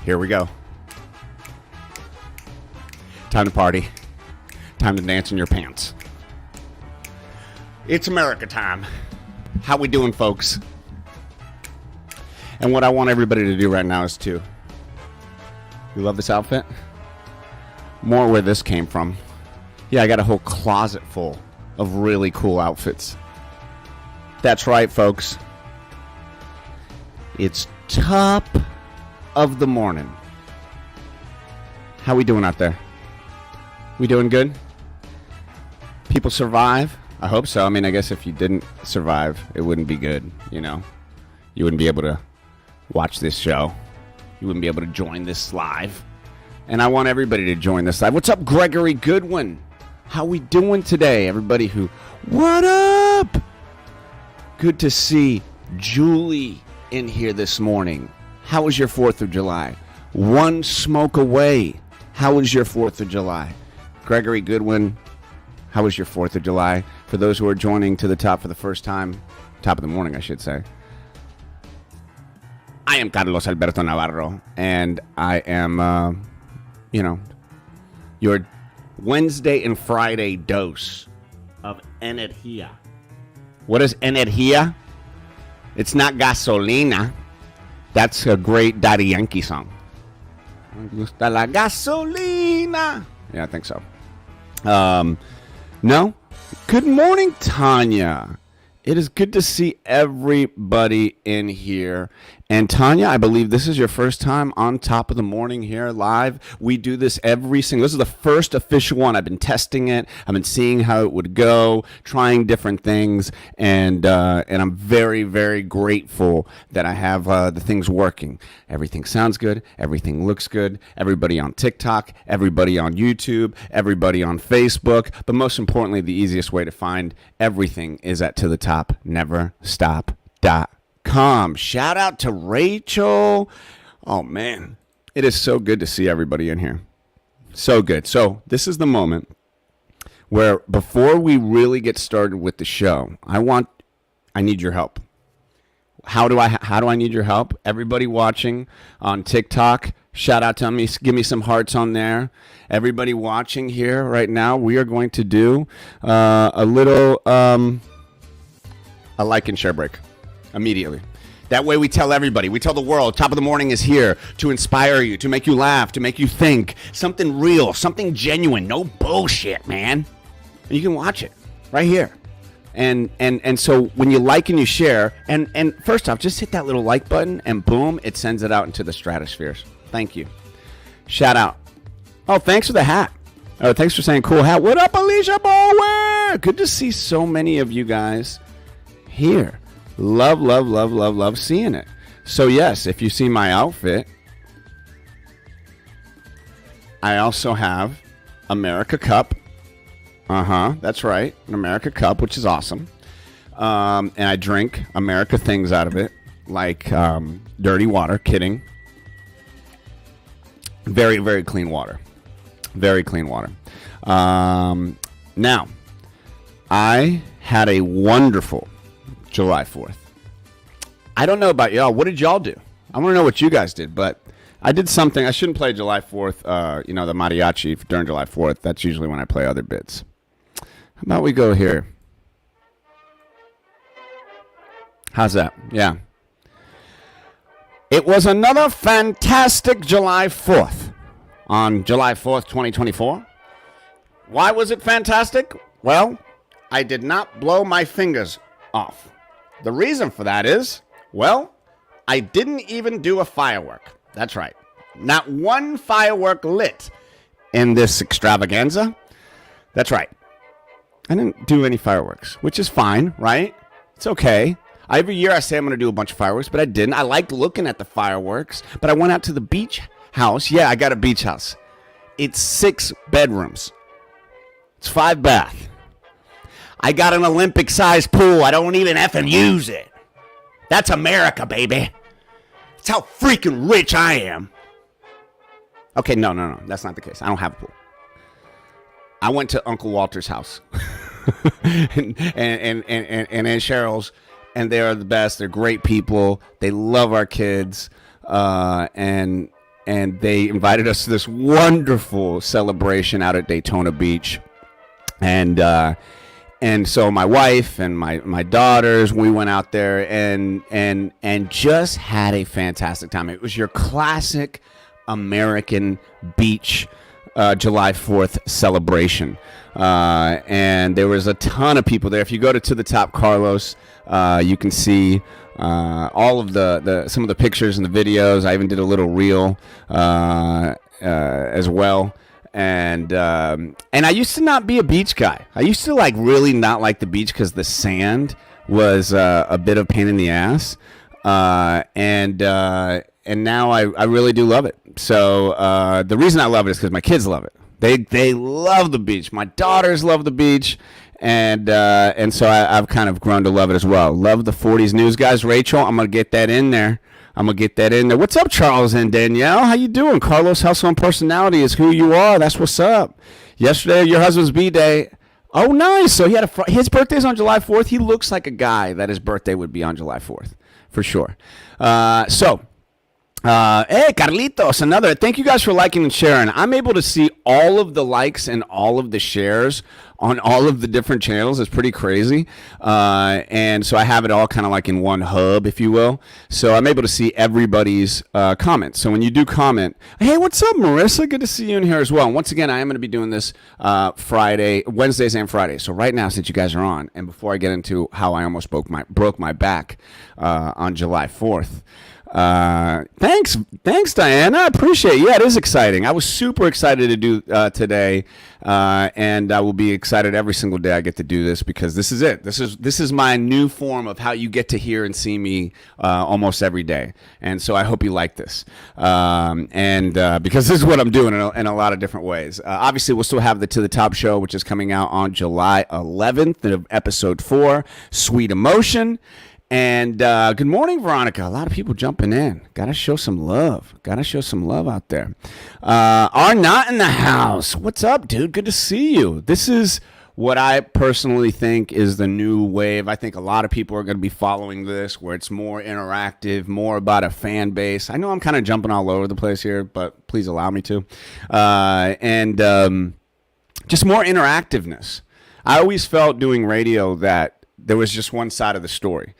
Here we go. Time to party. Time to dance in your pants. It's America time. How we doing, folks? And what I want everybody to do right now is to... You love this outfit? More where this came from. Yeah, I got a whole closet full of really cool outfits. That's right, folks. It's top of the morning. How we doing out there? We doing good? People survive? I hope so. I mean, I guess if you didn't survive, it wouldn't be good, you know? You wouldn't be able to watch this show. You wouldn't be able to join this live. And I want everybody to join this live. What's up, Gregory Goodwin? How we doing today? Everybody who... What up? Good to see Julie in here this morning. How was your 4th of July? One smoke away. How was your 4th of July? Gregory Goodwin, how was your 4th of July? For those who are joining to the top for the first time, top of the morning, I should say. I am Carlos Alberto Navarro, and I am, your Wednesday and Friday dose of energía. What is energía? It's not gasolina. That's a great Daddy Yankee song. Me gusta la gasolina. Yeah, I think so. No? Good morning, Tanya. It is good to see everybody in here. And Tanya, I believe this is your first time on Top of the Morning here live. We do this this is the first official one. I've been testing it. I've been seeing how it would go, trying different things. And I'm very, very grateful that I have the things working. Everything sounds good. Everything looks good. Everybody on TikTok, everybody on YouTube, everybody on Facebook. But most importantly, the easiest way to find everything is at To The Top, neverstop.com. Shout out to Rachel. Oh, man. It is so good to see everybody in here. So good. So this is the moment where before we really get started with the show, I need your help. How do I need your help? Everybody watching on TikTok, shout out to me. Give me some hearts on there. Everybody watching here right now, we are going to do a little a like and share break. Immediately. That way we tell everybody, we tell the world, Top of the Morning is here to inspire you, to make you laugh, to make you think. Something real, something genuine, no bullshit, man. And you can watch it right here. And so when you like and you share, and first off, just hit that little like button and boom, it sends it out into the stratospheres. Thank you. Shout out. Oh, thanks for the hat. Oh, thanks for saying cool hat. What up, Alicia Bower? Good to see so many of you guys here. Love seeing it. So yes, if you see my outfit, I also have America Cup. That's right, an America Cup, which is awesome. And I drink America things out of it, like dirty water. Kidding. Very, very clean water. Very clean water. Now, I had a wonderful July 4th. I don't know about y'all. What did y'all do? I want to know what you guys did, but I did something. I shouldn't play July 4th, the mariachi during July 4th. That's usually when I play other bits. How about we go here? How's that? Yeah. It was another fantastic July 4th on July 4th, 2024. Why was it fantastic? Well, I did not blow my fingers off. The reason for that is, well, I didn't even do a firework. That's right. Not one firework lit in this extravaganza. That's right. I didn't do any fireworks, which is fine, right? It's okay. Every year I say I'm going to do a bunch of fireworks, but I didn't. I liked looking at the fireworks, but I went out to the beach house. Yeah, I got a beach house. It's 6 bedrooms. It's 5 bath. I got an Olympic-sized pool. I don't even effing use it. That's America, baby. That's how freaking rich I am. Okay, no. That's not the case. I don't have a pool. I went to Uncle Walter's house and Aunt Cheryl's, and they are the best. They're great people. They love our kids. And and they invited us to this wonderful celebration out at Daytona Beach. And so my wife and my daughters, we went out there and just had a fantastic time. It was your classic American beach July 4th celebration. And there was a ton of people there. If you go to the top, Carlos, you can see all of some of the pictures and the videos. I even did a little reel as well. And I used to not be a beach guy. I used to really not like the beach because the sand was a bit of pain in the ass. And now I really do love it. So the reason I love it is because my kids love it. They love the beach. My daughters love the beach. And so I've kind of grown to love it as well. Love the 40s news, guys. Rachel, I'm going to get that in there. What's up, Charles and Danielle? How you doing? Carlos, Household Personality is who you are. That's what's up. Yesterday, your husband's B-Day. Oh, nice. So he had his birthday's on July 4th. He looks like a guy that his birthday would be on July 4th, for sure. Hey, Carlitos, another. Thank you guys for liking and sharing. I'm able to see all of the likes and all of the shares on all of the different channels. It's pretty crazy. And so I have it all kind of like in one hub, if you will. So I'm able to see everybody's comments. So when you do comment, hey, what's up, Marissa? Good to see you in here as well. And once again, I am going to be doing this Wednesdays and Fridays. So right now, since you guys are on, and before I get into how I almost broke my back on July 4th, thanks Diana, I appreciate it. Yeah, it is exciting. I was super excited to do today, and I will be excited every single day I get to do this, because this is it. This is my new form of how you get to hear and see me almost every day. And so I hope you like this, because this is what I'm doing in a lot of different ways. Obviously, we'll still have the To The Top show, which is coming out on July 11th of episode 4, Sweet Emotion. And good morning, Veronica. A lot of people jumping in. Gotta show some love out there. Are not in the house. What's up, dude? Good to see you. This is what I personally think is the new wave. I think a lot of people are going to be following this, where it's more interactive, more about a fan base. I know I'm kind of jumping all over the place here, but please allow me to. Just more interactiveness. I always felt doing radio that there was just one side of the story.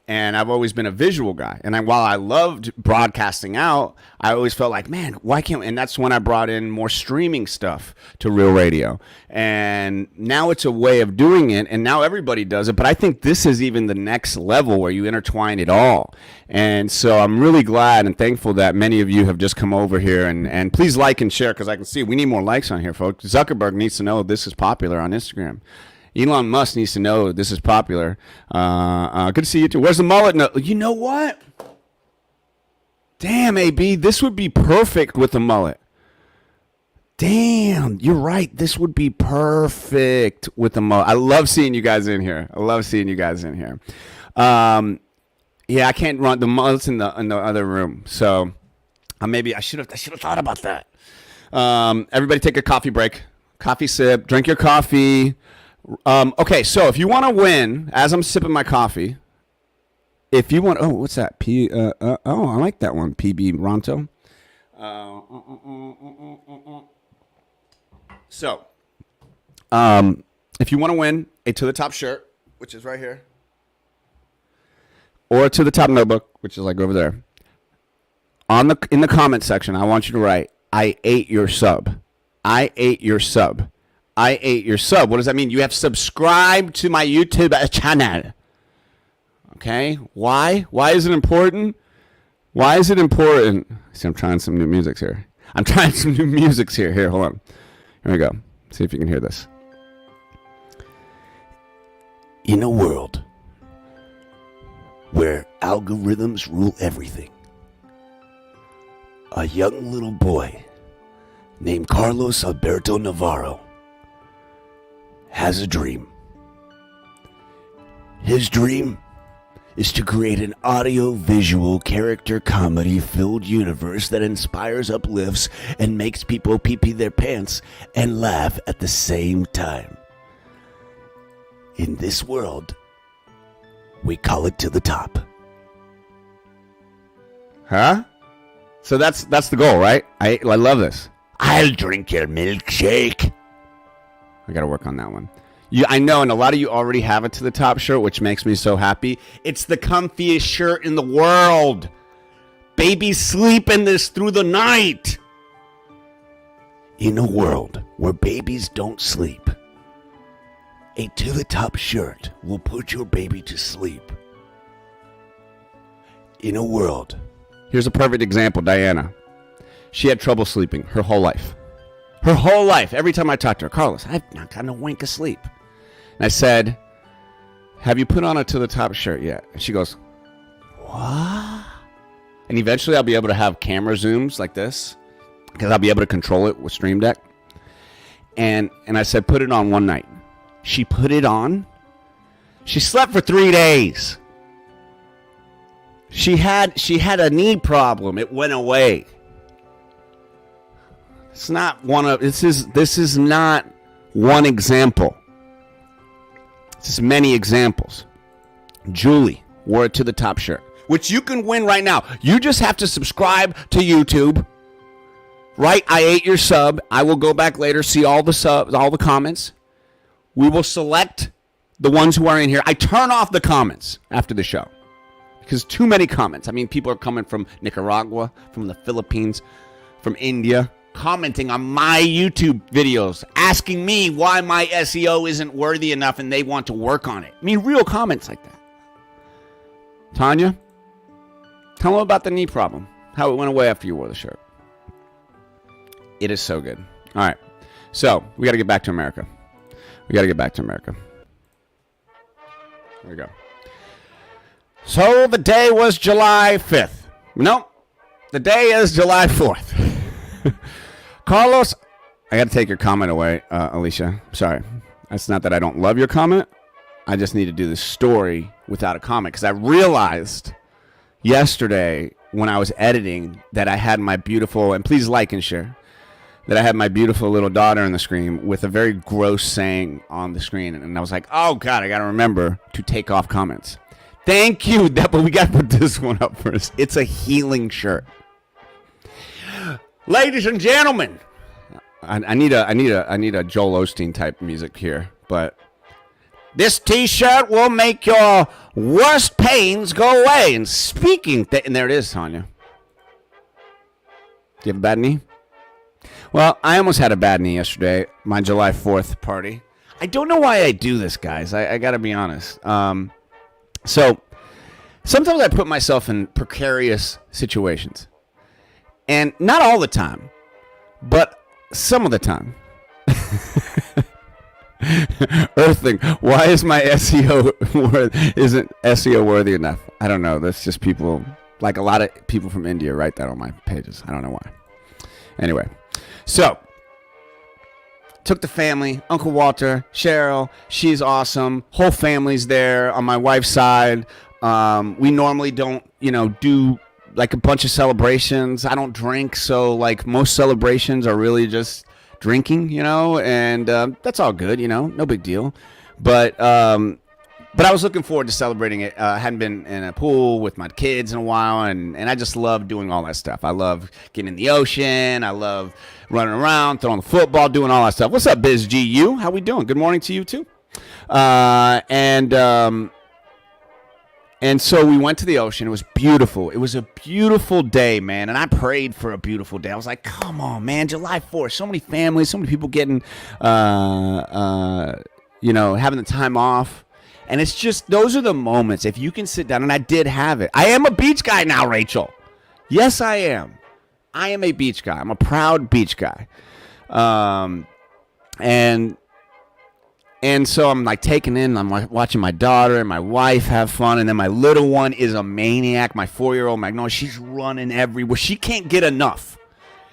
And I've always been a visual guy. And while I loved broadcasting out, I always felt like, man, why can't we? And that's when I brought in more streaming stuff to Real Radio. And now it's a way of doing it. And now everybody does it. But I think this is even the next level where you intertwine it all. And so I'm really glad and thankful that many of you have just come over here. And please like and share, because I can see we need more likes on here, folks. Zuckerberg needs to know this is popular on Instagram. Elon Musk needs to know this is popular. Good to see you too. Where's the mullet? No, you know what? Damn, AB, this would be perfect with the mullet. Damn, you're right. This would be perfect with the mullet. I love seeing you guys in here. Yeah, I can't run the mullet's in the other room. So maybe I should have thought about that. Everybody take a coffee break. Coffee sip. Drink your coffee. Okay, so if you want to win, as I'm sipping my coffee, if you want, what's that? I like that one, PB Ronto. So, if you want to win a To The Top shirt, which is right here, or a To The Top notebook, which is like over there, in the comment section, I want you to write, I ate your sub. I ate your sub. I ate your sub. What does that mean? You have subscribed to my YouTube channel. Okay? Why? Why is it important? See, I'm trying some new music here. Here, hold on. Here we go. See if you can hear this. In a world where algorithms rule everything, a young little boy named Carlos Alberto Navarro has a dream. His dream is to create an audio-visual character comedy-filled universe that inspires, uplifts, and makes people pee-pee their pants and laugh at the same time. In this world, we call it To The Top. Huh? So that's the goal, right? I love this. I'll drink your milkshake. I got to work on that one. I know, and a lot of you already have it to the top shirt, which makes me so happy. It's the comfiest shirt in the world. Babies sleep in this through the night. In a world where babies don't sleep, a to the top shirt will put your baby to sleep. In a world. Here's a perfect example, Diana. She had trouble sleeping her whole life. Her whole life. Every time I talked to her, Carlos, I've not gotten a wink of sleep. And I said, have you put on a to the top shirt yet? And she goes, what? And eventually I'll be able to have camera zooms like this, because I'll be able to control it with Stream Deck. And I said, put it on one night. She put it on. She slept for 3 days. She had a knee problem. It went away. It's not one of this is not one example. This is many examples. Julie wore it to the top shirt, which you can win right now. You just have to subscribe to YouTube. Right? I ate your sub. I will go back later, see all the subs, all the comments. We will select the ones who are in here. I turn off the comments after the show because too many comments. I mean, people are coming from Nicaragua, from the Philippines, from India, commenting on my YouTube videos, asking me why my SEO isn't worthy enough and they want to work on it. I mean, real comments like that. Tanya, tell them about the knee problem, how it went away after you wore the shirt. It is so good. All right. So we got to get back to America. Here we go. So the day was July 5th. No, the day is July 4th. Carlos, I got to take your comment away, Alicia. Sorry. It's not that I don't love your comment. I just need to do the story without a comment because I realized yesterday when I was editing that I had my beautiful, and please like and share, that I had my beautiful little daughter on the screen with a very gross saying on the screen. And I was like, oh, God, I got to remember to take off comments. Thank you, but we got to put this one up first. It's a healing shirt. Ladies and gentlemen, I need a Joel Osteen type music here, but this T-shirt will make your worst pains go away. And speaking, and there it is, Tanya. Do you have a bad knee? Well, I almost had a bad knee yesterday, my July 4th party. I don't know why I do this, guys. I got to be honest. So sometimes I put myself in precarious situations. And not all the time, but some of the time. Earthling, why is my isn't SEO worthy enough? I don't know. That's just people, like a lot of people from India write that on my pages. I don't know why. Anyway. So, took the family, Uncle Walter, Cheryl, she's awesome. Whole family's there on my wife's side. We normally don't, do like a bunch of celebrations. I don't drink, so like most celebrations are really just drinking, and that's all good, no big deal. But I was looking forward to celebrating it. I hadn't been in a pool with my kids in a while, and I just love doing all that stuff. I love getting in the ocean. I love running around, throwing the football, doing all that stuff. What's up, Biz GU? How we doing? Good morning to you, too. And so we went to the ocean. It was beautiful. It was a beautiful day, man, and I prayed for a beautiful day. I was like, come on, man, July 4th. So many families, so many people getting, having the time off. And it's just, those are the moments. If you can sit down, and I did have it. I am a beach guy now, Rachel. Yes, I am. I am a beach guy. I'm a proud beach guy. And so I'm like taking in, I'm like watching my daughter and my wife have fun. And then my little one is a maniac. My 4-year-old Magnolia, she's running everywhere. She can't get enough.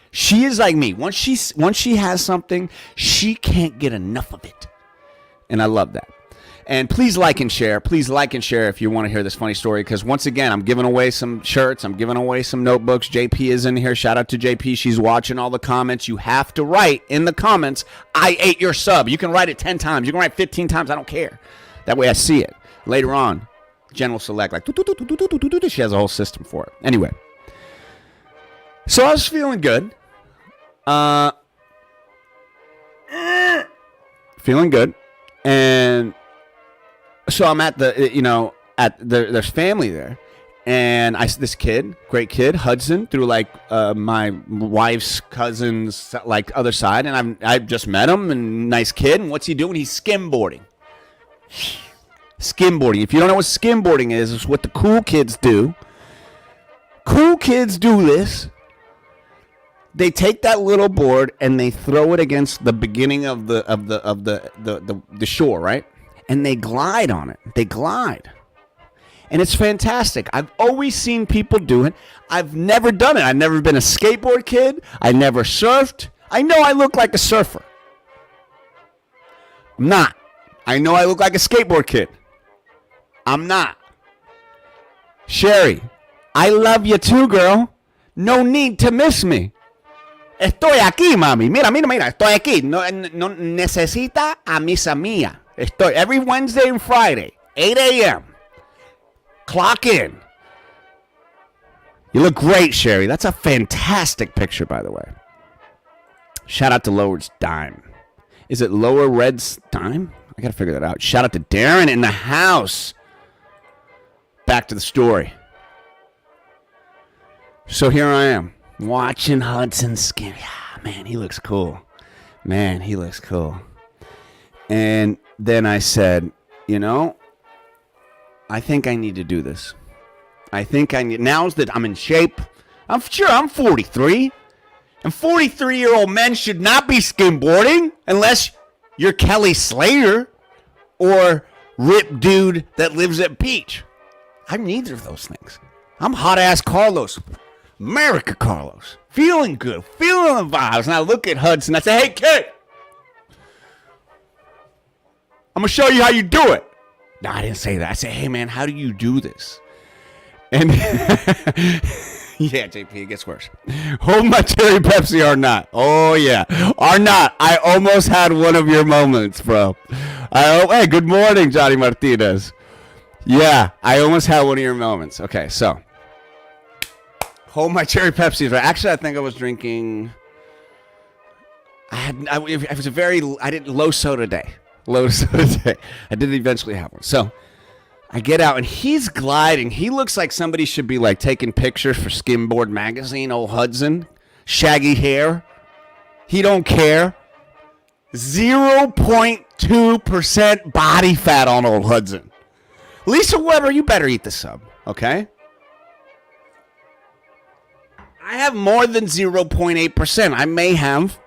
She is like me. Once she has something, she can't get enough of it. And I love that. And please like and share. Please like and share if you want to hear this funny story. Because once again, I'm giving away some shirts. I'm giving away some notebooks. JP is in here. Shout out to JP. She's watching all the comments. You have to write in the comments, I ate your sub. You can write it 10 times. You can write 15 times. I don't care. That way I see it. Later on, Jen will select like, she has a whole system for it. Anyway. So I was feeling good. Feeling good. And so I'm at there's family there. And this kid, great kid, Hudson, through like my wife's cousin's like other side, and I've just met him, and nice kid. And what's he doing? He's skimboarding. Skimboarding. If you don't know what skimboarding is, it's what the cool kids do. Cool kids do this. They take that little board and they throw it against the beginning of the shore, right? And they glide on it. They glide. And it's fantastic. I've always seen people do it. I've never done it. I've never been a skateboard kid. I never surfed. I know I look like a surfer. I'm not. I know I look like a skateboard kid. I'm not. Sherry, I love you too, girl. No need to miss me. Estoy aquí, mami. Mira, estoy aquí. No necesita amisa mía. Estoy every Wednesday and Friday, 8 a.m. Clock in. You look great, Sherry. That's a fantastic picture, by the way. Shout out to Lower's Dime. Is it Lower Red's Dime? I got to figure that out. Shout out to Darren in the house. Back to the story. So here I am, watching Hudson skin. Yeah, man, he looks cool. Man, he looks cool. And then I said, I think I need to do this. Now's that I'm in shape. I'm sure I'm 43. And 43-year-old men should not be skimboarding unless you're Kelly Slater or Rip Dude that lives at Beach. I'm neither of those things. I'm hot-ass Carlos. America Carlos. Feeling good. Feeling the vibes. And I look at Hudson. I say, hey, kid. I'm going to show you how you do it. No, I didn't say that. I said, hey, man, how do you do this? And yeah, JP, it gets worse. Hold my cherry Pepsi or not. Oh, yeah. Or not. I almost had one of your moments, bro. Hey, good morning, Johnny Martinez. Yeah, I almost had one of your moments. Okay, so. Hold my cherry Pepsi. Actually, I think I was drinking. I did low soda day. Low soda day. I did eventually have one. So I get out and he's gliding. He looks like somebody should be like taking pictures for Skimboard magazine. Old Hudson, shaggy hair. He don't care. 0.2% body fat on old Hudson. Lisa Weber, you better eat the sub, okay? I have more than 0.8%. I may have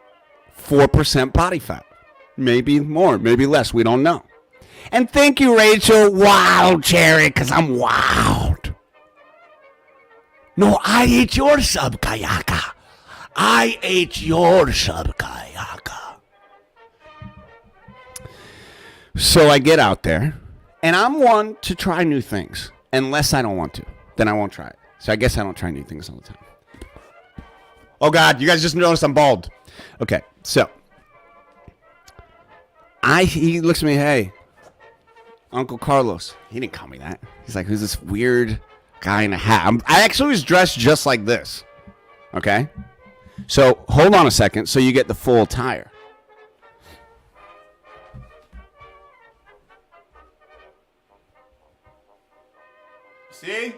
4% body fat. Maybe more, maybe less. We don't know. And thank you, Rachel. Wild Cherry, because I'm wild. No, I ate your sub, Kayaka. I ate your sub, Kayaka. So I get out there, and I'm one to try new things. Unless I don't want to, then I won't try it. So I guess I don't try new things all the time. Oh, God, you guys just noticed I'm bald. Okay, so he looks at me, hey, Uncle Carlos. He didn't call me that. He's like, who's this weird guy in a hat? I actually was dressed just like this, okay? So hold on a second so you get the full attire. See?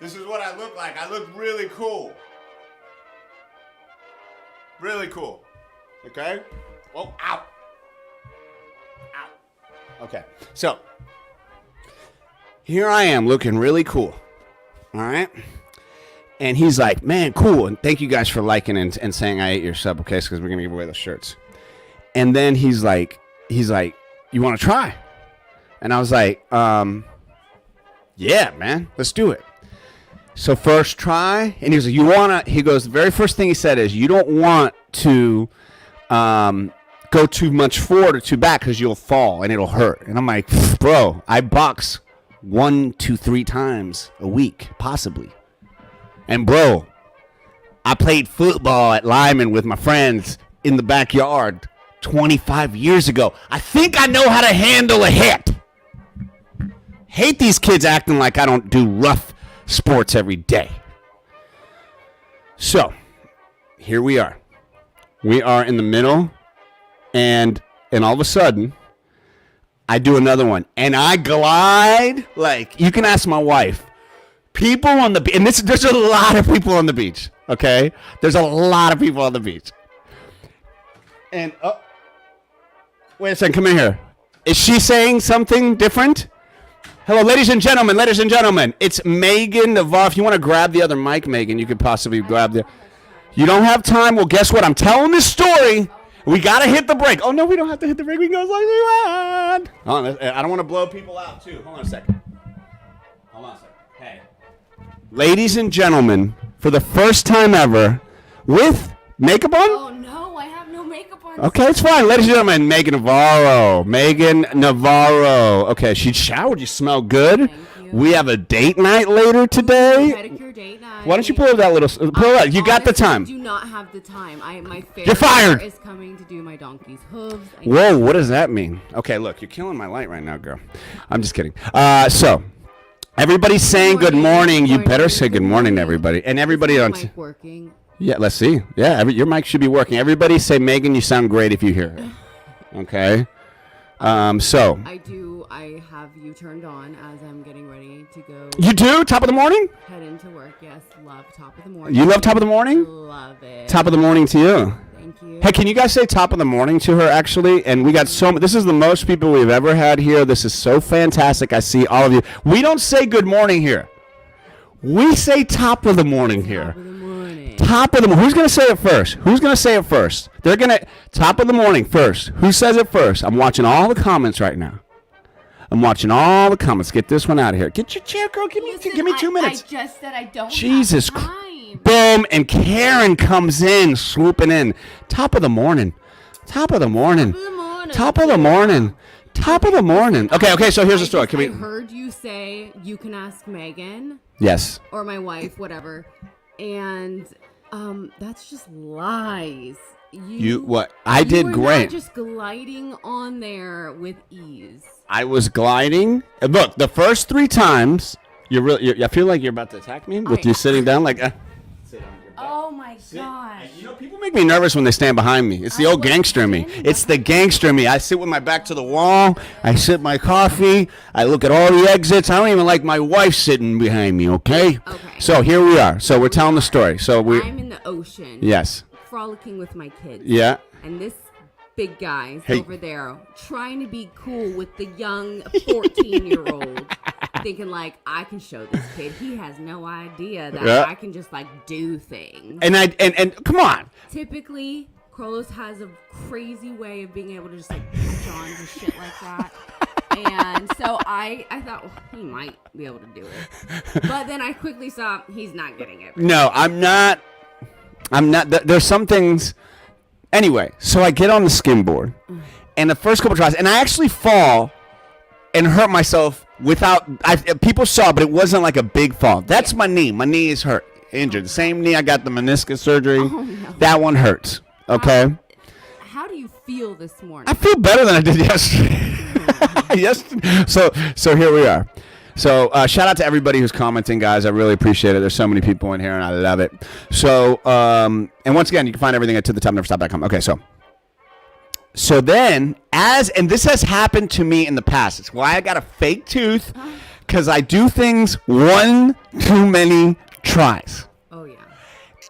This is what I look like. I look really cool. Really cool. Okay? Oh, ow. Ow. Okay. So, here I am looking really cool. All right? And he's like, man, cool. And thank you guys for liking and saying I ate your sub, okay? Because we're going to give away those shirts. And then he's like, you want to try? And I was like, yeah, man, let's do it. So first try, and he was like, he goes, the very first thing he said is, you don't want to go too much forward or too back because you'll fall and it'll hurt. And I'm like, bro, I box 1 to 3 times a week, possibly. And bro, I played football at Lyman with my friends in the backyard 25 years ago. I think I know how to handle a hit. Hate these kids acting like I don't do rough sports every day. So, here we are. We are in the middle, and all of a sudden, I do another one, and I glide like you can ask my wife. People on the beach, and there's a lot of people on the beach. Okay, there's a lot of people on the beach. And wait a second, come in here. Is she saying something different? Hello, ladies and gentlemen, it's Megan Navarro. If you want to grab the other mic, Megan, you could possibly grab the. You don't have time? Well, guess what? I'm telling this story. We got to hit the break. Oh, no, we don't have to hit the break. We can go as long as we want. Hold on, I don't want to blow people out, too. Hold on a second. Hey. Ladies and gentlemen, for the first time ever, with makeup on? Oh, no, I have no makeup on. Okay, it's fine. Ladies and gentlemen, Megan Navarro. Okay, she showered. You smell good. Thank you. We have a date night later today. Pedicure date night. Why don't you pull up that little... You got the time. I do not have the time. My You're fired. is coming to do my donkey's hooves. Whoa, what does that mean? Okay, look, you're killing my light right now, girl. I'm just kidding. So, everybody's saying good morning. You better say good morning to everybody. And everybody on... Mic working. Yeah, let's see. Yeah, your mic should be working. Everybody say, Megan, you sound great if you hear it. Okay? So... I have you turned on as I'm getting ready to go. You do? Top of the morning? Head into work, yes. Love top of the morning. You love top of the morning? Love it. Top of the morning to you. Thank you. Hey, can you guys say top of the morning to her, actually? And we got this is the most people we've ever had here. This is so fantastic. I see all of you. We don't say good morning here. We say top of the morning here. Top of the morning. Top of the morning. Who's going to say it first? They're going to, top of the morning first. Who says it first? I'm watching all the comments right now. Get this one out of here. Get your chair, girl. Give me 2 minutes. I just said I don't Jesus have time. Boom. And Karen comes in, swooping in. Top of the morning. Okay, so here's the story. I heard you say you can ask Megan. Yes. Or my wife, whatever. And that's just lies. You what? I did great. Not just gliding on there with ease. I was gliding. Look, the first 3 times, I feel like you're about to attack me with you sitting down like. Sit on your butt. Oh my gosh! You know, people make me nervous when they stand behind me. It's the old gangster in me. It's the gangster in me. I sit with my back to the wall. I sip my coffee. I look at all the exits. I don't even like my wife sitting behind me. Okay. Okay. So here we are. So we're telling the story. So I'm in the ocean. Yes. Frolicking with my kids. Yeah. And this big guy's over there trying to be cool with the young 14-year-old, thinking like, I can show this kid. He has no idea that I can just like do things. And come on. Typically, Carlos has a crazy way of being able to just like catch on to shit like that. And so I thought, well, he might be able to do it. But then I quickly saw he's not getting it. No, I'm not. There's some things. Anyway, so I get on the skimboard, and the first couple tries, and I actually fall and hurt myself people saw, but it wasn't like a big fall. That's my knee. My knee is hurt, injured. The same knee I got the meniscus surgery. Oh, no. That one hurts. Okay. How do you feel this morning? I feel better than I did yesterday. So here we are. So shout out to everybody who's commenting, guys. I really appreciate it. There's so many people in here, and I love it. So, and once again, you can find everything at tothetopneverstop.com. Okay, so then, and this has happened to me in the past. It's why I got a fake tooth, because I do things one too many tries. Oh, yeah.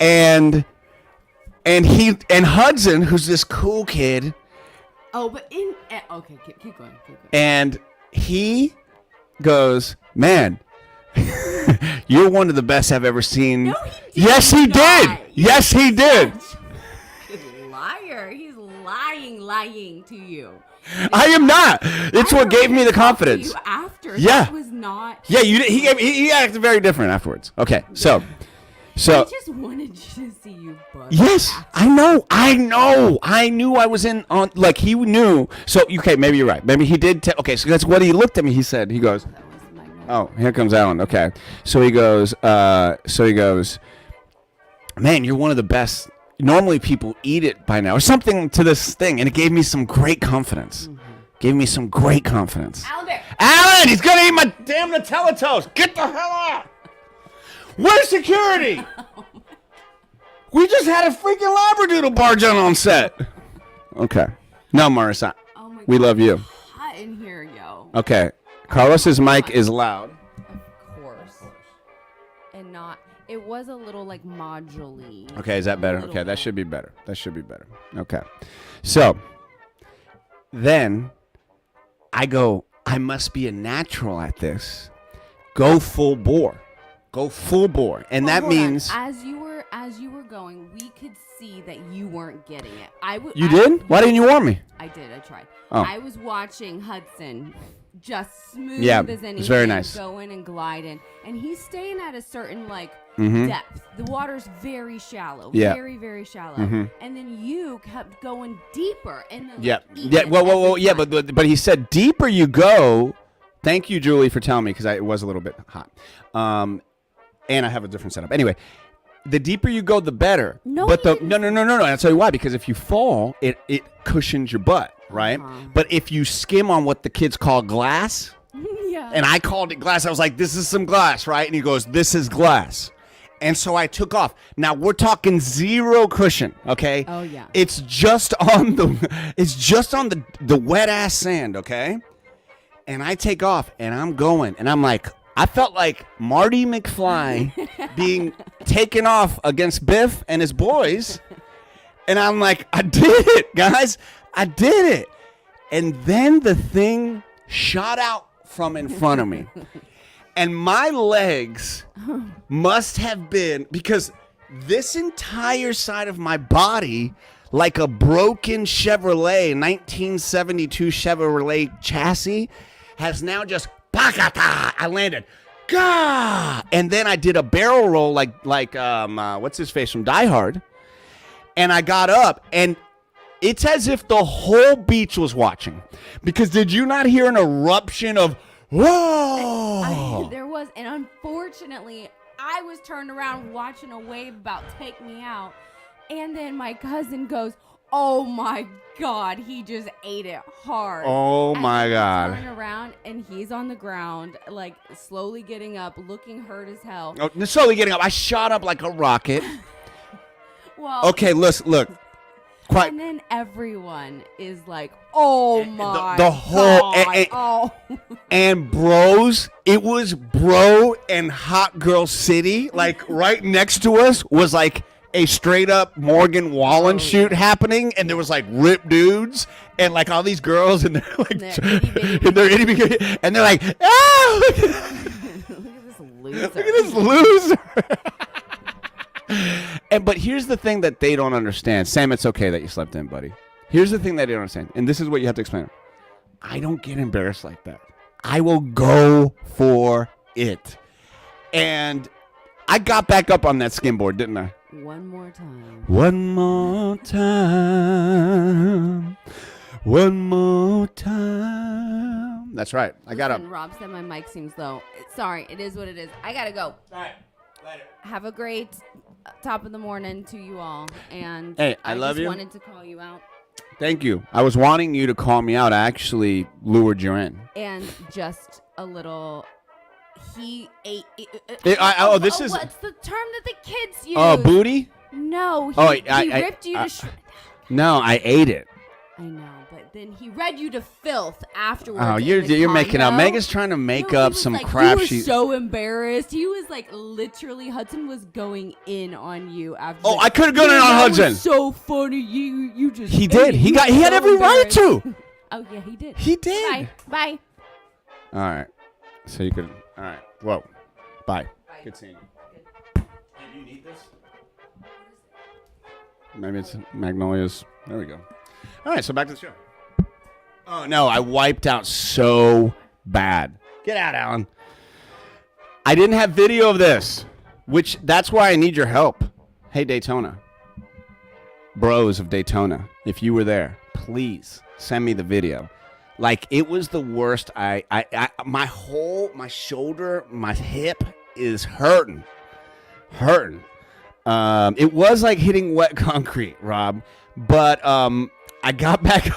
And Hudson, who's this cool kid. Oh, but okay, keep going. And he goes, man, you're one of the best I've ever seen. No, he did yes, he not. did. Yes, he did. He's a liar. He's lying to you. I am not. It's what gave me the confidence. You after. Yeah. That was not. Yeah, you did. He acted very different afterwards. Okay, so. I just wanted you to see you bust. Yes, I know. I knew I was in on, like, he knew. So, okay, maybe you're right. Maybe he did. Okay, so that's what he looked at me. He said, he goes, oh, here comes Alan. Okay. So he goes, man, you're one of the best. Normally people eat it by now or something to this thing. And it gave me some great confidence. Alan, he's going to eat my damn Nutella toast. Get the hell out. Where's security? We just had a freaking labradoodle barge on set. Okay. No, Marissa. Oh my God. We love you. It's hot in here, yo. Okay. Carlos's mic is loud. Of course. And not. It was a little like modulary. Okay, is that better? Okay, that should be better. That should be better. Okay. So, then I go, I must be a natural at this. Go full bore. Go full bore. And that means as you were going, we could see that you weren't getting it. You did? Why didn't you warn me? I did. I tried. Oh. I was watching Hudson just smooth Yeah, as anything. it's very nice. Going and gliding. And he's staying at a certain Mm-hmm. depth. The water's very shallow. Yeah. Very, very shallow. Mm-hmm. And then you kept going deeper. And then Yeah. Yeah. Whoa. Yeah, but he said deeper you go. Thank you, Julie, for telling me because it was a little bit hot. And I have a different setup. Anyway, the deeper you go, the better. No, but no. I'll tell you why. Because if you fall, it cushions your butt, right? But if you skim on what the kids call glass, yeah. and I called it glass, I was like, "This is some glass, right?" And he goes, "This is glass." And so I took off. Now we're talking zero cushion, okay? Oh yeah. It's just on the wet ass sand, okay? And I take off and I'm going and I'm like, I felt like Marty McFly being taken off against Biff and his boys. And I'm like, I did it, guys. I did it. And then the thing shot out from in front of me. And my legs must have been, because this entire side of my body, like a broken Chevrolet, 1972 Chevrolet chassis, has now just, I landed. Gah! And then I did a barrel roll like what's his face from Die Hard. And I got up, and it's as if the whole beach was watching. Because did you not hear an eruption of, whoa! There was, and unfortunately, I was turned around watching a wave about to take me out, and then my cousin goes, "Oh my God, he just ate it hard." Oh my God! I turn around, and he's on the ground, like slowly getting up, looking hurt as hell. Oh, slowly getting up. I shot up like a rocket. Well, okay, look. Quite. And then everyone is like, "Oh my the whole God. And bros, it was bro and hot girl city. Like right next to us was like a straight up Morgan Wallen shoot happening, and there was like ripped dudes and like all these girls, and they're like, they're itty bitty, and they're like, "Oh, look at this loser." But here's the thing that they don't understand. Sam, it's okay that you slept in, buddy. Here's the thing that they don't understand, and this is what you have to explain. I don't get embarrassed like that. I will go for it. And I got back up on that skimboard, didn't I? One more time. One more time. One more time. That's right. I got up. Rob said my mic seems low. Sorry, it is what it is. I gotta go. All right. Later. Have a great top of the morning to you all. And hey, I love you. I just wanted to call you out. Thank you. I was wanting you to call me out. I actually lured you in. And just a little. He ate. This is. What's the term that the kids use? Oh, booty? No. He ripped you to shreds. No, I ate it. I know, but then he read you to filth afterwards. Oh, you're making up. Megan's trying to make up some crap. He was so embarrassed. He was like, literally, Hudson was going in on you after. Oh, I could have gone in on Hudson. Was so funny. You just. He did. He had every right to. Oh yeah, he did. He did. Bye. All right. So you could. All right. Whoa. Bye. Good seeing you. Hey, do you need this? Maybe it's Magnolia's. There we go. All right, so back to the show. Oh, no, I wiped out so bad. Get out, Alan. I didn't have video of this, which that's why I need your help. Hey, Daytona. Bros of Daytona, if you were there, please send me the video. Like, it was the worst. My shoulder, my hip is hurting. It was like hitting wet concrete, Rob. But I got back.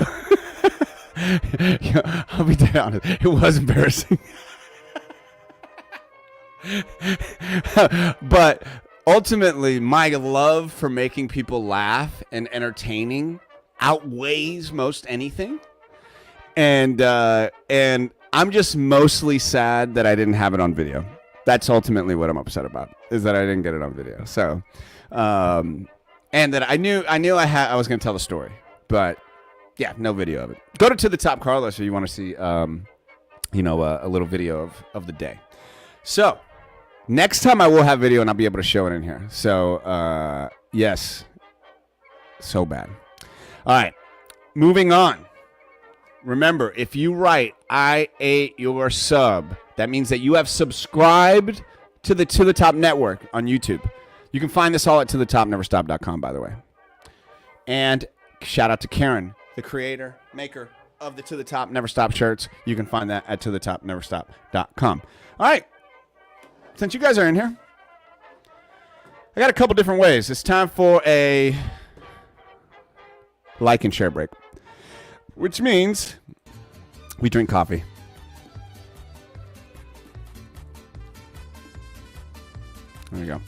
I'll be dead honest. It was embarrassing. But ultimately, my love for making people laugh and entertaining outweighs most anything. And I'm just mostly sad that I didn't have it on video. That's ultimately what I'm upset about, is that I didn't get it on video. So, and that I knew I was going to tell the story, but yeah, no video of it. Go to the Top Carlos if you want to see, a little video of the day. So next time I will have video and I'll be able to show it in here. So, yes, so bad. All right, moving on. Remember, if you write, I ate your sub, that means that you have subscribed to the Top Network on YouTube. You can find this all at tothetopneverstop.com, by the way. And shout out to Karen, the creator, maker of the To The Top Never Stop shirts. You can find that at tothetopneverstop.com. All right. Since you guys are in here, I got a couple different ways. It's time for a like and share break, which means we drink coffee. There you go.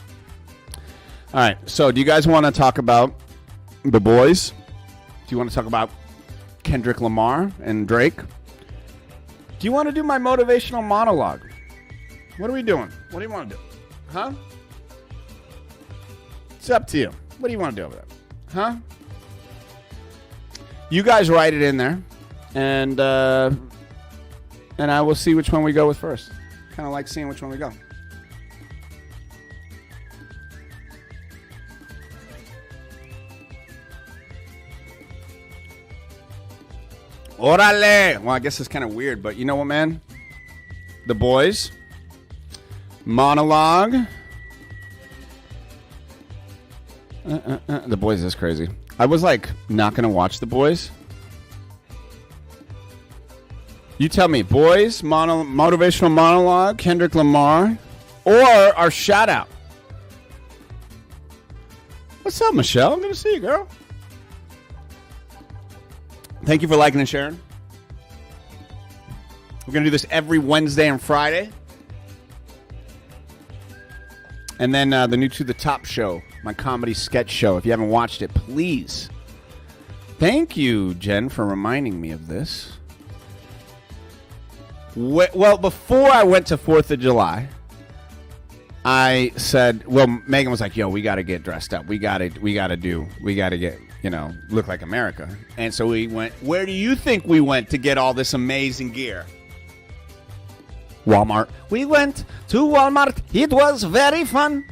All right. So do you guys want to talk about the boys? Do you want to talk about Kendrick Lamar and Drake? Do you want to do my motivational monologue? What are we doing? What do you want to do? Huh? It's up to you. What do you want to do over there? Huh? You guys write it in there, and I will see which one we go with first. Kind of like seeing which one we go. Orale! Well, I guess it's kind of weird, but you know what, man? The boys. Monologue. The boys is crazy. I was like not gonna watch the boys. You tell me, boys, motivational monologue, Kendrick Lamar, or our shout out. What's up, Michelle? I'm gonna see you, girl. Thank you for liking and sharing. We're gonna do this every Wednesday and Friday. And then the new To The Top show, my comedy sketch show. If you haven't watched it, please. Thank you, Jen, for reminding me of this. Well, before I went to 4th of July, I said, well, Megan was like, yo, we got to get dressed up. We got to get, look like America. And so we went, where do you think we went to get all this amazing gear? Walmart. We went to Walmart. It was very fun.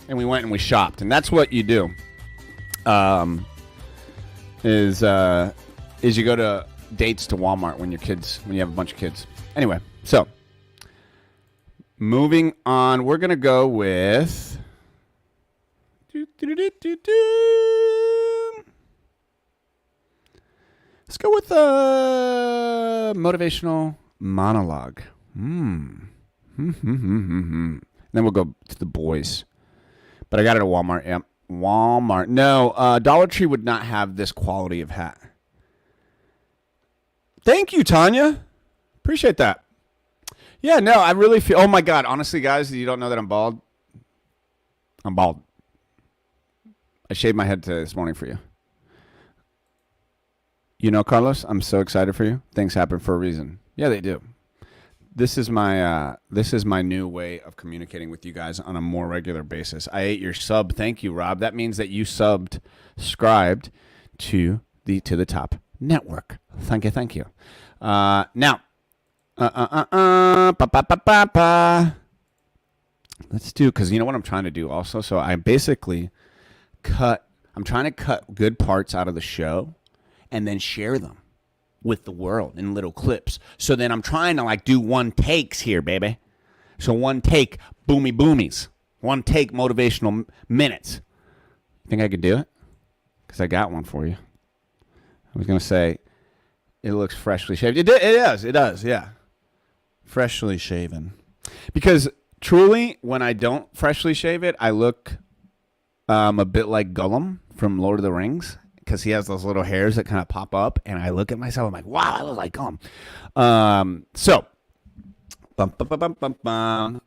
And we went and we shopped. And that's what you do. Is you go to dates to Walmart when you have a bunch of kids. Anyway, so moving on, we're going to go with let's go with motivational monologue. Then we'll go to the boys. But I got it at Walmart. Yep. Walmart. No, Dollar Tree would not have this quality of hat. Thank you, Tanya. Appreciate that. Yeah, no, I really feel... Oh, my God. Honestly, guys, you don't know that I'm bald? I'm bald. I shaved my head this morning for you. You know, Carlos, I'm so excited for you. Things happen for a reason. Yeah, they do. This is my new way of communicating with you guys on a more regular basis. I ate your sub. Thank you, Rob. That means that you subscribed to the Top Network. Thank you. Now, let's do, because you know what I'm trying to do also? So I basically I'm trying to cut good parts out of the show and then share them with the world in little clips. So then I'm trying to do one takes here, baby. So one take boomies. One take motivational minutes. You think I could do it? Because I got one for you. I was going to say, it looks freshly shaved. It does, yeah. Freshly shaven. Because truly, when I don't freshly shave it, I look a bit like Gollum from Lord of the Rings. Because he has those little hairs that kind of pop up. And I look at myself, I'm like, wow, I look like Gollum. So, Bum, bum, bum, bum, bum, bum.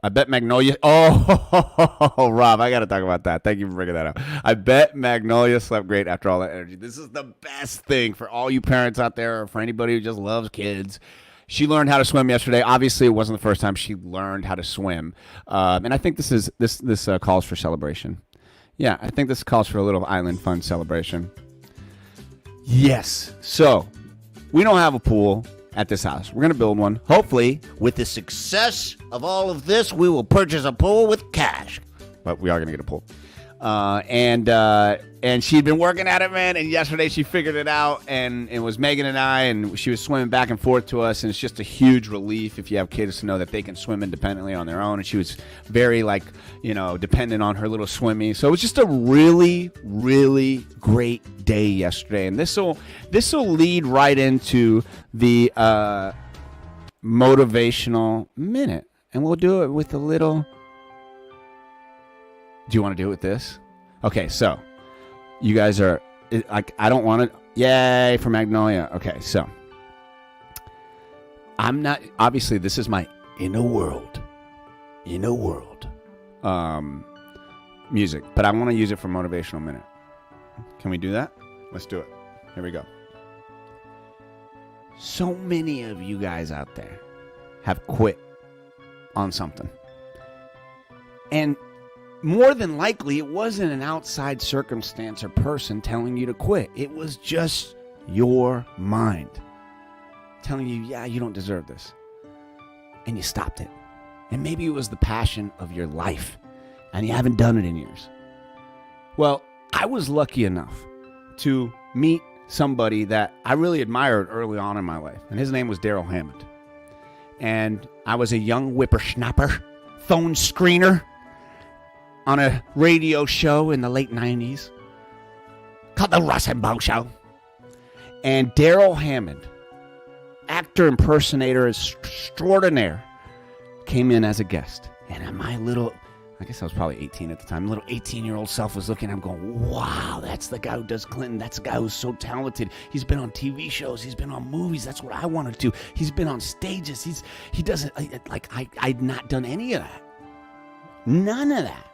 I bet Magnolia. Oh, Rob, I got to talk about that. Thank you for bringing that up. I bet Magnolia slept great after all that energy. This is the best thing for all you parents out there, or for anybody who just loves kids. She learned how to swim yesterday. Obviously, it wasn't the first time she learned how to swim, and I think this calls for celebration. Yeah, I think this calls for a little island fun celebration. Yes. So we don't have a pool at this house. We're going to build one. Hopefully, with the success of all of this, we will purchase a pool with cash. But we are going to get a pool. And she'd been working at it, man. And yesterday she figured it out. And it was Megan and I, and she was swimming back and forth to us. And it's just a huge relief if you have kids to know that they can swim independently on their own. And she was very, dependent on her little swimming. So it was just a really, really great day yesterday. And this will lead right into the motivational minute. And we'll do it with a little... Do you want to do it with this? Okay, so you guys are like, I don't want to. Yay for Magnolia. Okay, so I'm not. Obviously, this is my inner world music, but I want to use it for motivational minute. Can we do that? Let's do it. Here we go. So many of you guys out there have quit on something, and more than likely, it wasn't an outside circumstance or person telling you to quit. It was just your mind telling you, yeah, you don't deserve this. And you stopped it. And maybe it was the passion of your life, and you haven't done it in years. Well, I was lucky enough to meet somebody that I really admired early on in my life, and his name was Daryl Hammond. And I was a young whippersnapper, phone screener, on a radio show in the late 90s called The Russ and Bo Show. And Daryl Hammond, actor, impersonator extraordinaire, came in as a guest. And my little, I guess I was probably 18 at the time, little 18-year-old self was looking at him going, wow, that's the guy who does Clinton. That's the guy who's so talented. He's been on TV shows. He's been on movies. That's what I want to do. He's been on stages. He doesn't, I'd not done any of that. None of that.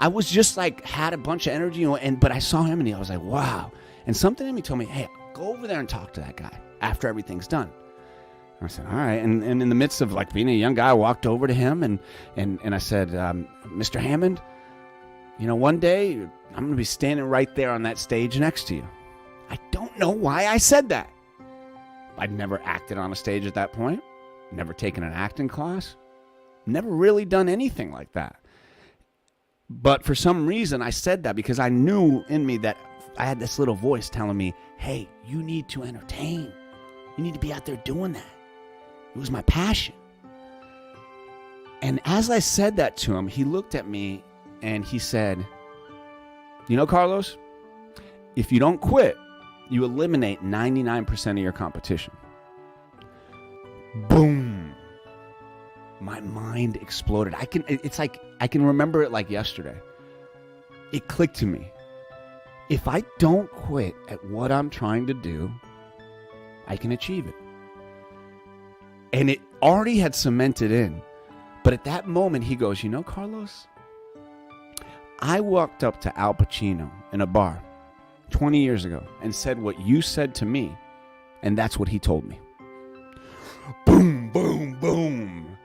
I was just had a bunch of energy, but I saw him and I was like, wow. And something in me told me, hey, go over there and talk to that guy after everything's done. And I said, all right. And in the midst of being a young guy, I walked over to him and I said, Mr. Hammond, one day I'm going to be standing right there on that stage next to you. I don't know why I said that. I'd never acted on a stage at that point, never taken an acting class, never really done anything like that. But for some reason, I said that because I knew in me that I had this little voice telling me, hey, you need to entertain. You need to be out there doing that. It was my passion. And as I said that to him, he looked at me and he said, Carlos, if you don't quit, you eliminate 99% of your competition. Boom. My mind exploded. I can remember it like yesterday. It clicked to me. If I don't quit at what I'm trying to do, I can achieve it. And it already had cemented in. But at that moment, he goes, Carlos, I walked up to Al Pacino in a bar 20 years ago and said what you said to me, and that's what he told me. Boom, boom, boom.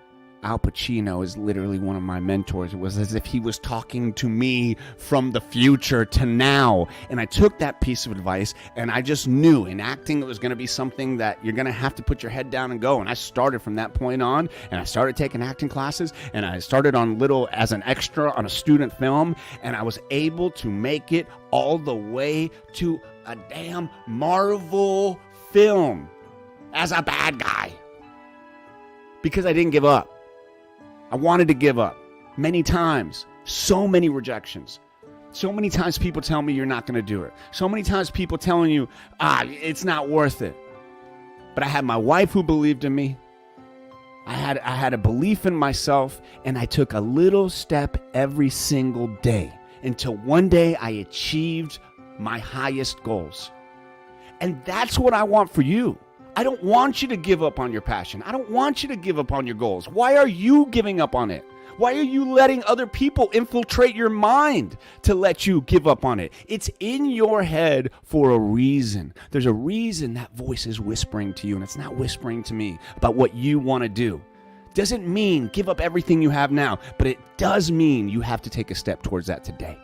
Al Pacino is literally one of my mentors. It was as if he was talking to me from the future to now. And I took that piece of advice, and I just knew in acting it was going to be something that you're going to have to put your head down and go. And I started from that point on, and I started taking acting classes, and I started as an extra on a student film, and I was able to make it all the way to a damn Marvel film as a bad guy. Because I didn't give up. I wanted to give up many times. So many rejections. So many times people tell me you're not going to do it. So many times people telling you, it's not worth it. But I had my wife who believed in me. I had a belief in myself, and I took a little step every single day until one day I achieved my highest goals. And that's what I want for you. I don't want you to give up on your passion. I don't want you to give up on your goals. Why are you giving up on it? Why are you letting other people infiltrate your mind to let you give up on it? It's in your head for a reason. There's a reason that voice is whispering to you, and it's not whispering to me about what you want to do. Doesn't mean give up everything you have now, but it does mean you have to take a step towards that today.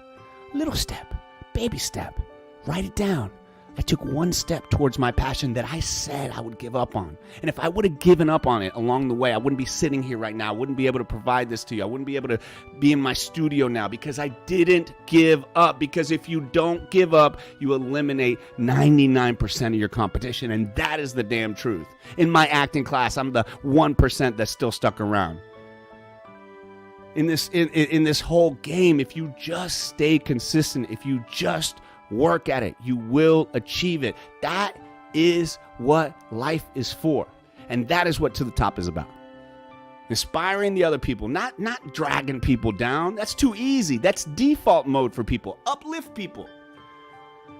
Little step, baby step. Write it down. I took one step towards my passion that I said I would give up on. And if I would have given up on it along the way, I wouldn't be sitting here right now. I wouldn't be able to provide this to you. I wouldn't be able to be in my studio now because I didn't give up. Because if you don't give up, you eliminate 99% of your competition. And that is the damn truth. In my acting class, I'm the 1% that's still stuck around. In this whole game, if you just stay consistent, if you just work at it, you will achieve it. That is what life is for. And that is what To the Top is about. Inspiring the other people, not dragging people down. That's too easy. That's default mode for people. Uplift people.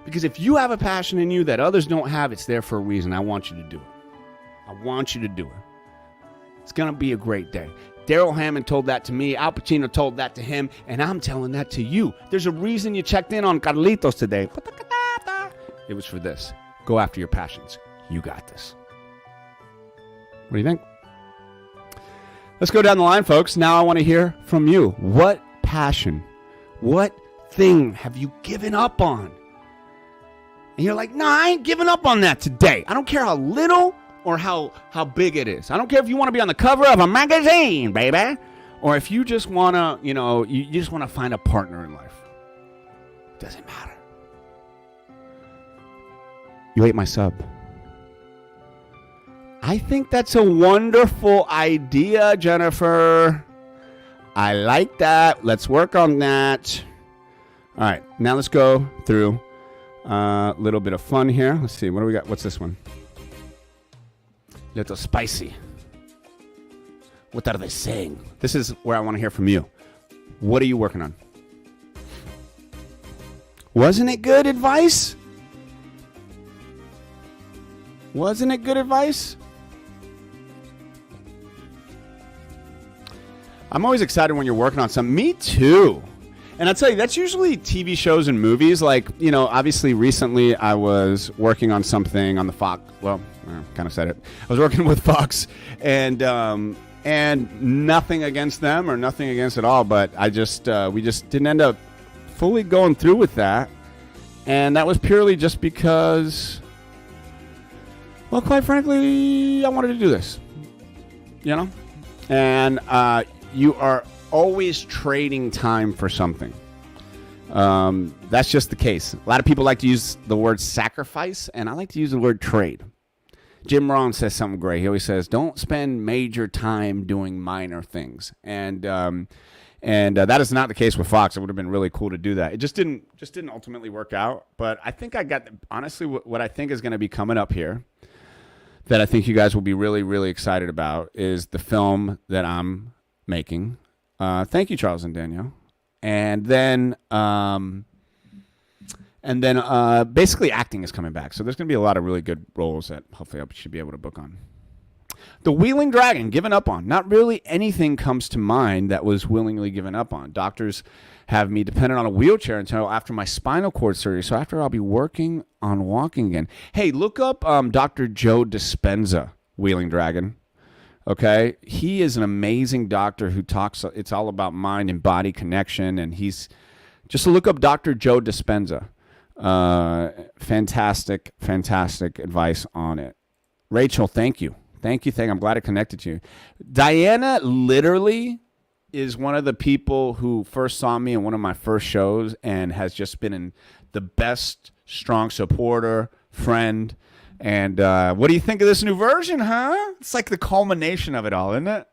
Because if you have a passion in you that others don't have, it's there for a reason. I want you to do it. I want you to do it. It's going to be a great day. Daryl Hammond told that to me. Al Pacino told that to him. And I'm telling that to you. There's a reason you checked in on Carlitos today. It was for this. Go after your passions. You got this. What do you think? Let's go down the line, folks. Now I want to hear from you. What passion, what thing have you given up on? And you're like, nah, I ain't giving up on that today. I don't care how little or how big it is. I don't care if you want to be on the cover of a magazine, baby. Or if you just want to, you just want to find a partner in life. Doesn't matter. You ate my sub. I think that's a wonderful idea, Jennifer. I like that. Let's work on that. All right, now let's go through a little bit of fun here. Let's see, what do we got? What's this one? Little spicy. What are they saying? This is where I want to hear from you. What are you working on? Wasn't it good advice? Wasn't it good advice? I'm always excited when you're working on something. Me too. And I'll tell you, that's usually TV shows and movies. Like, obviously recently I was working on something on the Fox. Well, I kind of said it. I was working with Fox and nothing against them or nothing against it all. But we just didn't end up fully going through with that. And that was purely just because, well, quite frankly, I wanted to do this, and you are always trading time for something. That's just the case. A lot of people like to use the word sacrifice, and I like to use the word trade. Jim Rohn says something great. He always says, don't spend major time doing minor things. And that is not the case with Fox. It would have been really cool to do that. It just didn't ultimately work out. But I think I got, honestly, what I think is going to be coming up here that I think you guys will be really, really excited about is the film that I'm making. Thank you, Charles and Danielle. And then basically acting is coming back. So there's going to be a lot of really good roles that hopefully I should be able to book on. The Wheeling Dragon, given up on. Not really anything comes to mind that was willingly given up on. Doctors have me dependent on a wheelchair until after my spinal cord surgery. So after I'll be working on walking again. Hey, look up Dr. Joe Dispenza, Wheeling Dragon. Okay, he is an amazing doctor who talks. It's all about mind and body connection, and he's just look up Dr. Joe Dispenza. Fantastic advice on it. Rachel, thank you. I'm glad I connected to you. Diana literally is one of the people who first saw me in one of my first shows and has just been the best strong supporter, friend. And what do you think of this new version, huh? It's like the culmination of it all, isn't it?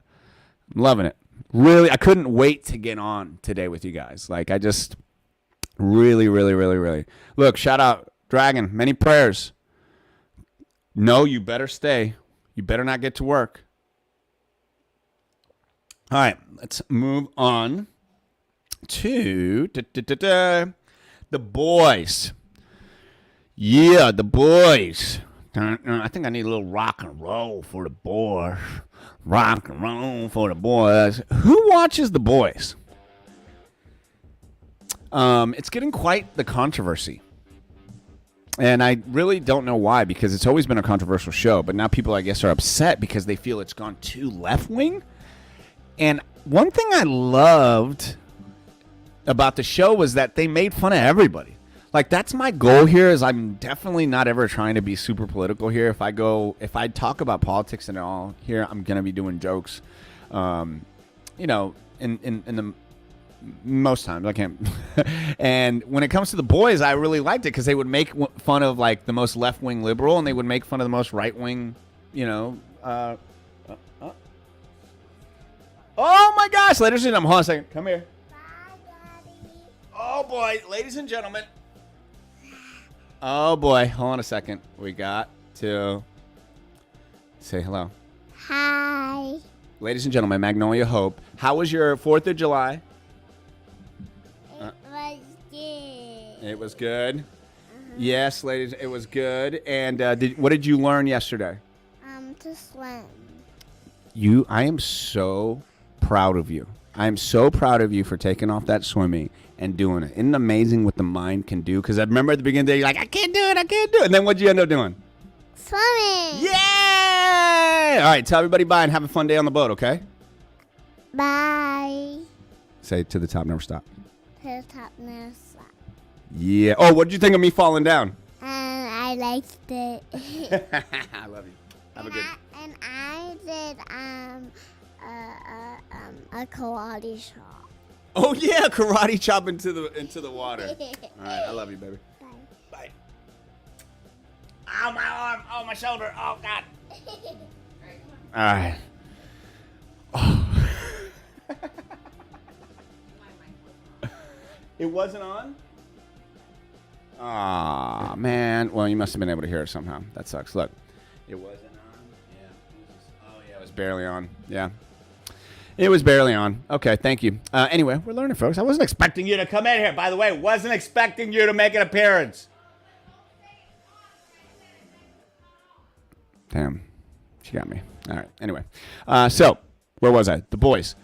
I'm loving it. Really, I couldn't wait to get on today with you guys. Like, I just really. Look, shout out, Dragon. Many prayers. No, you better stay. You better not get to work. All right, let's move on to the boys. Yeah, the boys. I think I need a little rock and roll for the boys. Rock and roll for the boys. Who watches The Boys? It's getting quite the controversy. And I really don't know why, because it's always been a controversial show. But now people, I guess, are upset because they feel it's gone too left-wing. And one thing I loved about the show was that they made fun of everybody. Like, that's my goal here, is I'm definitely not ever trying to be super political here. If I talk about politics and all here, I'm going to be doing jokes. In the most times I can't. And when it comes to The Boys, I really liked it because they would make fun of like the most left-wing liberal, and they would make fun of the most right-wing, oh my gosh, ladies and gentlemen, hold on a second. Come here. Oh boy, ladies and gentlemen. Oh boy, hold on a second. We got to say hello. Hi. Ladies and gentlemen, Magnolia Hope. How was your 4th of July? It was good. It was good. Yes, ladies, it was good. And what did you learn yesterday? To swim. I am so proud of you. I am so proud of you for taking off that swimming and doing it. Isn't it amazing what the mind can do? Because I remember at the beginning of the day, you're like, I can't do it. And then what'd you end up doing? Swimming. Yay! All right, tell everybody bye and have a fun day on the boat, okay? Bye. Say to the top, never stop. To the top now stop. Yeah. Oh, what did you think of me falling down? I liked it. I love you. Have a good. And I did a karate chop. Oh yeah, karate chop into the water. All right, I love you, baby. Bye. Bye. Ow, my arm. Oh, my shoulder. Oh, God. All right. Oh. It wasn't on? Aw, man. Well, you must have been able to hear it somehow. That sucks. Look. It wasn't on? Yeah. It was barely on. Yeah. It was barely on. Okay, thank you. Anyway, we're learning, folks. I wasn't expecting you to come in here. By the way, wasn't expecting you to make an appearance. Damn. She got me. All right. Anyway. So, where was I? The Boys.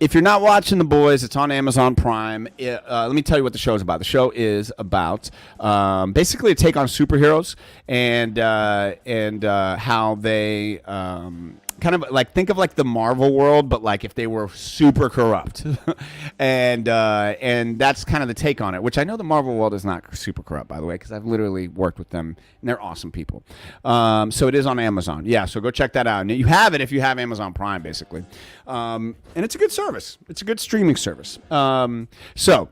If you're not watching The Boys, it's on Amazon Prime. Let me tell you what the show is about. The show is about basically a take on superheroes and how they kind of like think of like the Marvel world, but like if they were super corrupt, and that's kind of the take on it. Which I know the Marvel world is not super corrupt, by the way, because I've literally worked with them and they're awesome people. So it is on Amazon. Yeah, so go check that out. And you have it if you have Amazon Prime, basically. And it's a good service. It's a good streaming service. So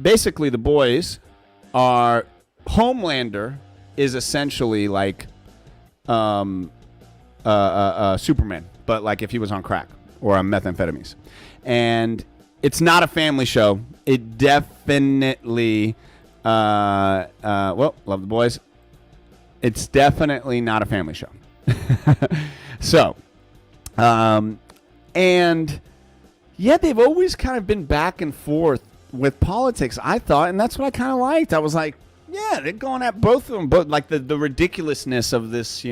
basically, The Boys are Homelander is essentially like Superman, but like if he was on crack or on methamphetamines. And it's not a family show. It definitely love The Boys. It's definitely not a family show. So and yeah, they've always kind of been back and forth with politics, I thought, and that's what I kind of liked. I was like, yeah, they're going at both of them, but like the ridiculousness of this,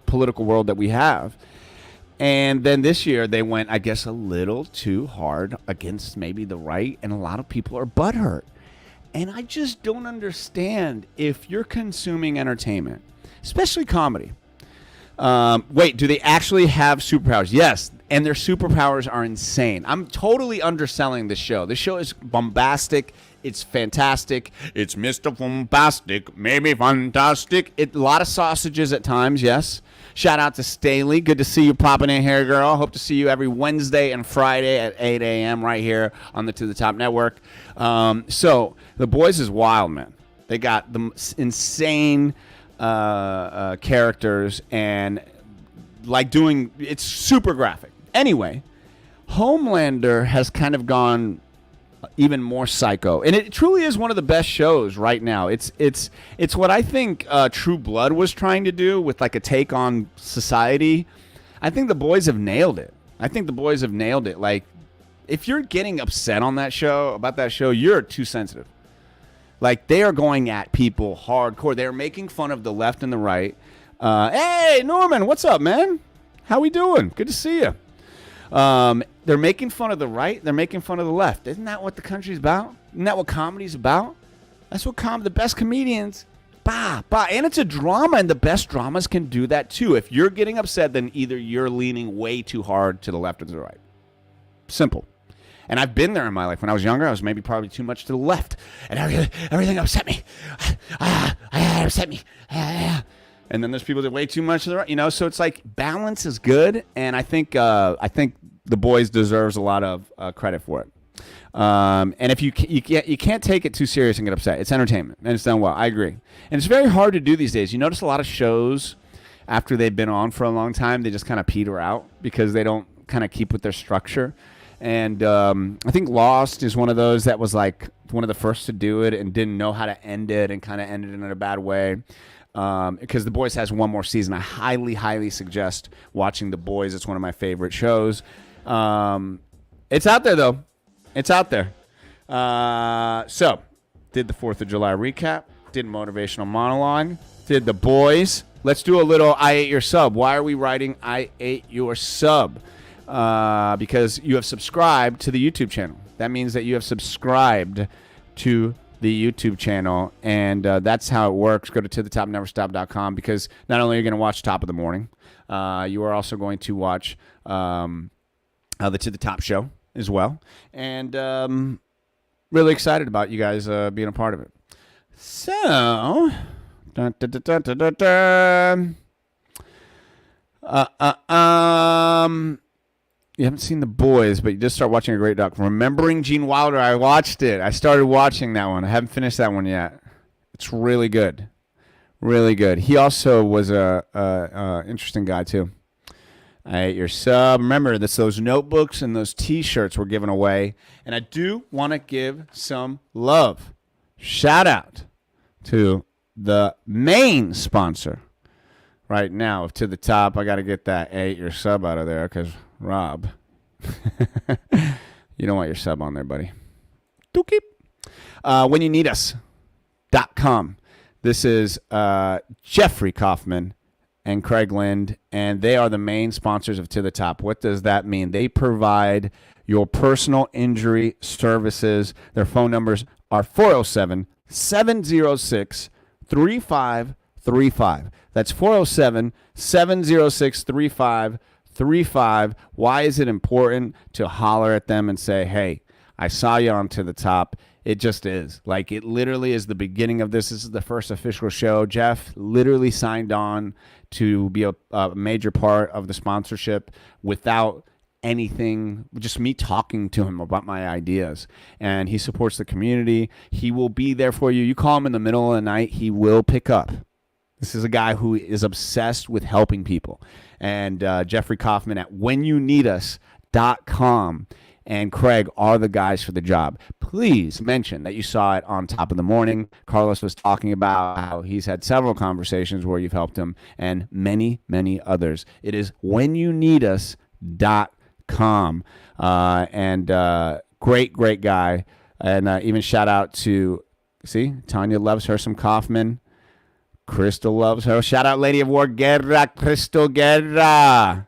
political world that we have. And then this year they went, I guess, a little too hard against maybe the right, and a lot of people are butthurt. And I just don't understand, if you're consuming entertainment, especially comedy. Wait, do they actually have superpowers? Yes, and their superpowers are insane. I'm totally underselling this show. This show is bombastic. It's fantastic. It's Mr. Bombastic, maybe fantastic. A lot of sausages at times, yes. Shout out to Staley. Good to see you popping in here, girl. Hope to see you every Wednesday and Friday at 8 a.m. right here on the To The Top Network. So The Boys is wild, man. They got the insane characters and like it's super graphic. Anyway, Homelander has kind of gone even more psycho, and it truly is one of the best shows right now. It's what I think True Blood was trying to do with like a take on society. I think The Boys have nailed it. Like, if you're getting upset on about that show, you're too sensitive. Like, they are going at people hardcore. They're making fun of the left and the right. Hey, Norman, what's up, man? How we doing? Good to see you. They're making fun of the right. They're making fun of the left. Isn't that what the country's about? Isn't that what comedy's about? That's what the best comedians, and it's a drama, and the best dramas can do that too. If you're getting upset, then either you're leaning way too hard to the left or to the right. Simple. And I've been there in my life. When I was younger, I was maybe probably too much to the left, and everything upset me. Upset me. And then there's people that way too much to the right. So it's like balance is good, and I think The Boys deserves a lot of credit for it. And if you can't take it too serious and get upset. It's entertainment, and it's done well. I agree. And it's very hard to do these days. You notice a lot of shows, after they've been on for a long time, they just kind of peter out because they don't kind of keep with their structure. And I think Lost is one of those that was like one of the first to do it and didn't know how to end it and kind of ended in a bad way. Because The Boys has one more season. I highly, highly suggest watching The Boys. It's one of my favorite shows. It's out there, though. It's out there. So, did the 4th of July recap. Did Motivational Monologue. Did The Boys. Let's do a little I Ate Your Sub. Why are we writing I Ate Your Sub? Because you have subscribed to the YouTube channel. That means that you have subscribed to the YouTube channel, and that's how it works. Go to tothetopneverstop.com, because not only are you going to watch Top of the Morning, you are also going to watch the To the Top show as well, and really excited about you guys being a part of it. So, you haven't seen The Boys, but you just start watching a great doc. Remembering Gene Wilder, I watched it. I started watching that one. I haven't finished that one yet. It's really good. Really good. He also was a interesting guy, too. I Ate Your Sub. Remember, those notebooks and those T-shirts were given away. And I do want to give some love. Shout out to the main sponsor right now of To the Top. I got to get that I Ate Your Sub out of there, because Rob, you don't want your sub on there, buddy. Dookie. When you need us.com. This is Jeffrey Kaufman and Craig Lynd, and they are the main sponsors of To the Top. What does that mean? They provide your personal injury services. Their phone numbers are 407-706-3535. That's 407-706-3535. Why is it important to holler at them and say, hey, I saw you on To the Top? It just is. Like, it literally is the beginning of this. This is the first official show. Jeff literally signed on to be a major part of the sponsorship without anything, just me talking to him about my ideas. And he supports the community. He will be there for you. You call him in the middle of the night, he will pick up. This is a guy who is obsessed with helping people. And Jeffrey Kaufman at whenyouneedus.com and Craig are the guys for the job. Please mention that you saw it on Top of the Morning. Carlos was talking about how he's had several conversations where you've helped him, and many, many others. It is whenyouneedus.com. Great guy. And even shout out to, see, Tanya loves her some Kaufman. Crystal loves her. Shout out Lady of War Guerra, Crystal Guerra.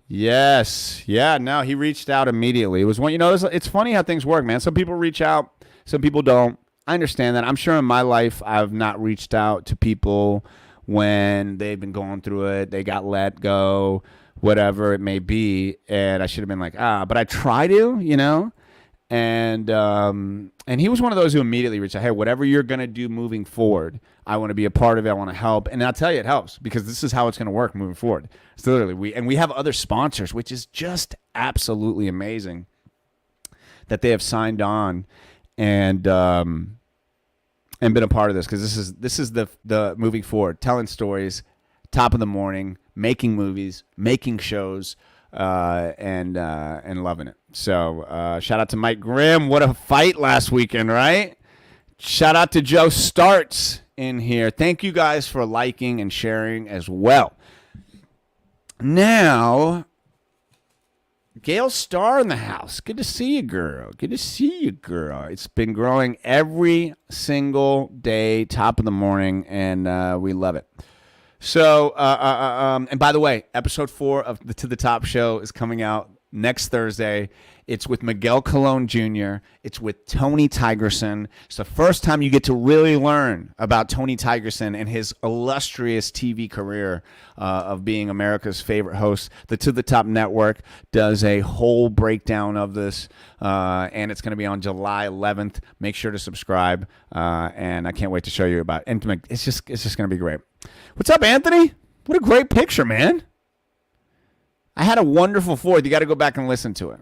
Yes. Yeah, no, he reached out immediately. It was one, it's funny how things work, man. Some people reach out, some people don't. I understand that. I'm sure in my life I've not reached out to people when they've been going through it. They got let go, whatever it may be. And I should have been like, but I try to, And he was one of those who immediately reached out, hey, whatever you're going to do moving forward, I want to be a part of it. I want to help. And I'll tell you, it helps, because this is how it's going to work moving forward. It's literally, we have other sponsors, which is just absolutely amazing that they have signed on and been a part of this, because this is the moving forward, telling stories, Top of the Morning, making movies, making shows, and loving it. So shout out to Mike Grimm. What a fight last weekend, right? Shout out to Joe Starts in here. Thank you guys for liking and sharing as well. Now, Gail Starr in the house. Good to see you, girl. Good to see you, girl. It's been growing every single day, top of the morning, and we love it. So, and by the way, episode 4 of the To the Top show is coming out next Thursday. It's with Miguel Colon Jr. It's with Tony Tigerson. It's the first time you get to really learn about Tony Tigerson and his illustrious TV career of being America's favorite host. The To the Top Network does a whole breakdown of this, and it's going to be on July 11th. Make sure to subscribe, and I can't wait to show you about it. And it's just going to be great. What's up, Anthony? What a great picture, man. I had a wonderful 4th. You got to go back and listen to it.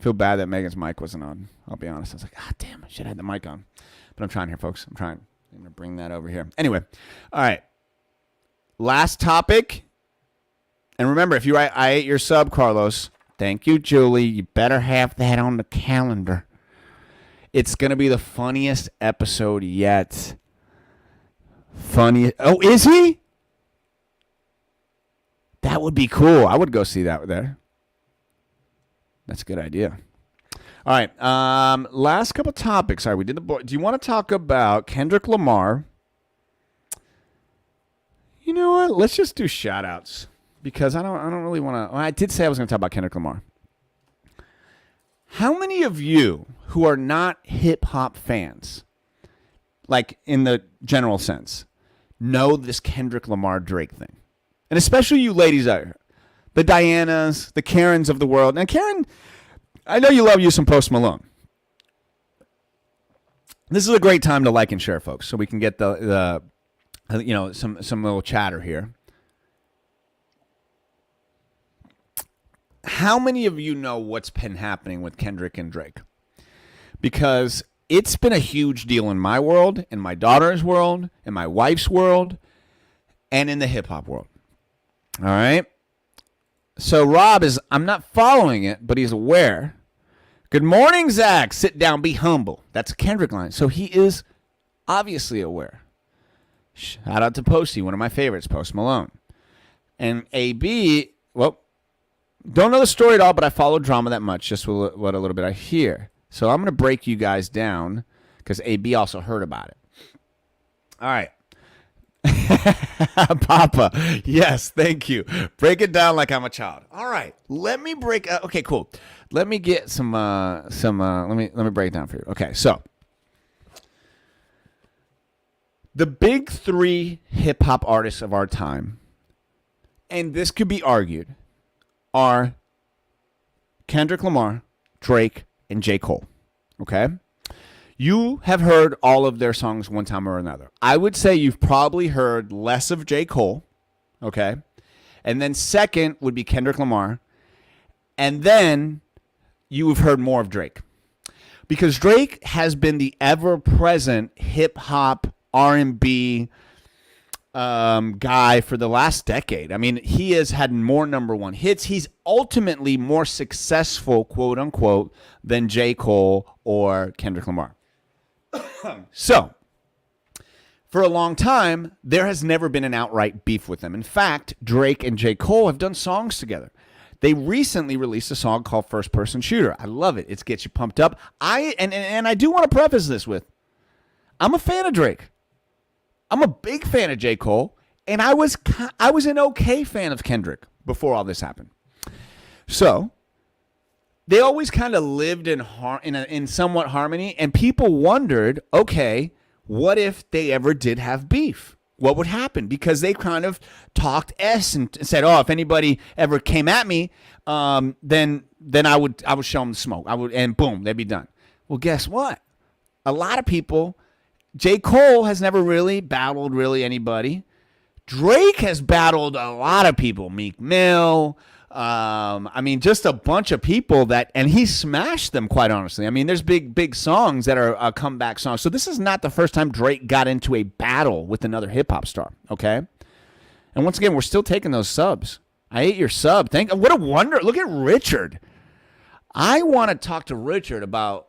Feel bad that Megan's mic wasn't on. I'll be honest. I was like, damn, I should have had the mic on. But I'm trying here, folks. I'm trying. I'm going to bring that over here. Anyway. All right. Last topic. And remember, if you write, I ate your sub, Carlos. Thank you, Julie. You better have that on the calendar. It's going to be the funniest episode yet. Funny. Oh, is he? That would be cool. I would go see that there. That's a good idea. All right. Last couple topics. All right, we did the board. Do you want to talk about Kendrick Lamar? You know what? Let's just do shout outs because I don't really want to. Well, I did say I was going to talk about Kendrick Lamar. How many of you who are not hip hop fans, like in the general sense, know this Kendrick Lamar Drake thing? And especially you ladies out here. The Dianas, the Karens of the world. Now, Karen, I know you love you some Post Malone. This is a great time to like and share, folks, so we can get the some little chatter here. How many of you know what's been happening with Kendrick and Drake? Because it's been a huge deal in my world, in my daughter's world, in my wife's world, and in the hip-hop world. All right? So Rob I'm not following it, but he's aware. Good morning, Zach. Sit down, be humble. That's a Kendrick line. So he is obviously aware. Shout out to Posty, one of my favorites, Post Malone. And AB, well, don't know the story at all, but I follow drama that much, just what a little bit I hear. So I'm going to break you guys down because AB also heard about it. All right. Papa, yes, thank you. Break it down like I'm a child. All right, let me break. Okay, cool. Let me get some. Let me break it down for you. Okay, so the big 3 hip hop artists of our time, and this could be argued, are Kendrick Lamar, Drake, and J. Cole. Okay. You have heard all of their songs one time or another. I would say you've probably heard less of J. Cole, okay? And then second would be Kendrick Lamar. And then you've heard more of Drake. Because Drake has been the ever-present hip-hop, R&B guy for the last decade. I mean, he has had more number 1 hits. He's ultimately more successful, quote-unquote, than J. Cole or Kendrick Lamar. So, for a long time, there has never been an outright beef with them. In fact, Drake and J. Cole have done songs together. They recently released a song called First Person Shooter. I love it. It gets you pumped up. And I do want to preface this with, I'm a fan of Drake. I'm a big fan of J. Cole. And I was an okay fan of Kendrick before all this happened. So they always kind of lived in somewhat harmony, and people wondered, okay, what if they ever did have beef? What would happen? Because they kind of talked and said, oh, if anybody ever came at me, then I would show them the smoke. And boom, they'd be done. Well, guess what? A lot of people, J. Cole has never really battled anybody. Drake has battled a lot of people. Meek Mill. I mean, just a bunch of people and he smashed them, quite honestly. I mean, there's big songs that are comeback songs. So this is not the first time Drake got into a battle with another hip hop star. Okay. And once again, we're still taking those subs. I ate your sub. What a wonder. Look at Richard. I want to talk to Richard about,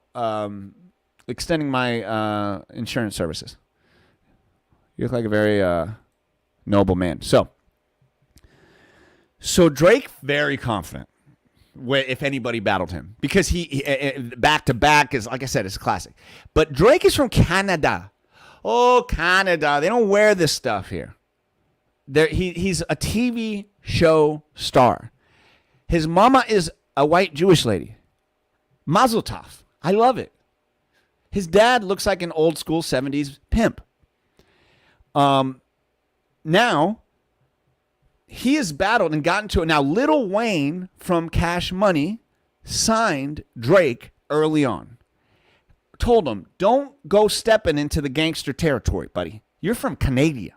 extending my, insurance services. You look like a very, noble man. So Drake, very confident. if anybody battled him, because he back to back is, like I said, it's a classic. But Drake is from Canada. Oh, Canada. They don't wear this stuff here. He's a TV show star. His mama is a white Jewish lady. Mazel tov. I love it. His dad looks like an old school 70s pimp. Now, he has battled and gotten to it. Now, Lil Wayne from Cash Money signed Drake early on. Told him, don't go stepping into the gangster territory, buddy. You're from Canada.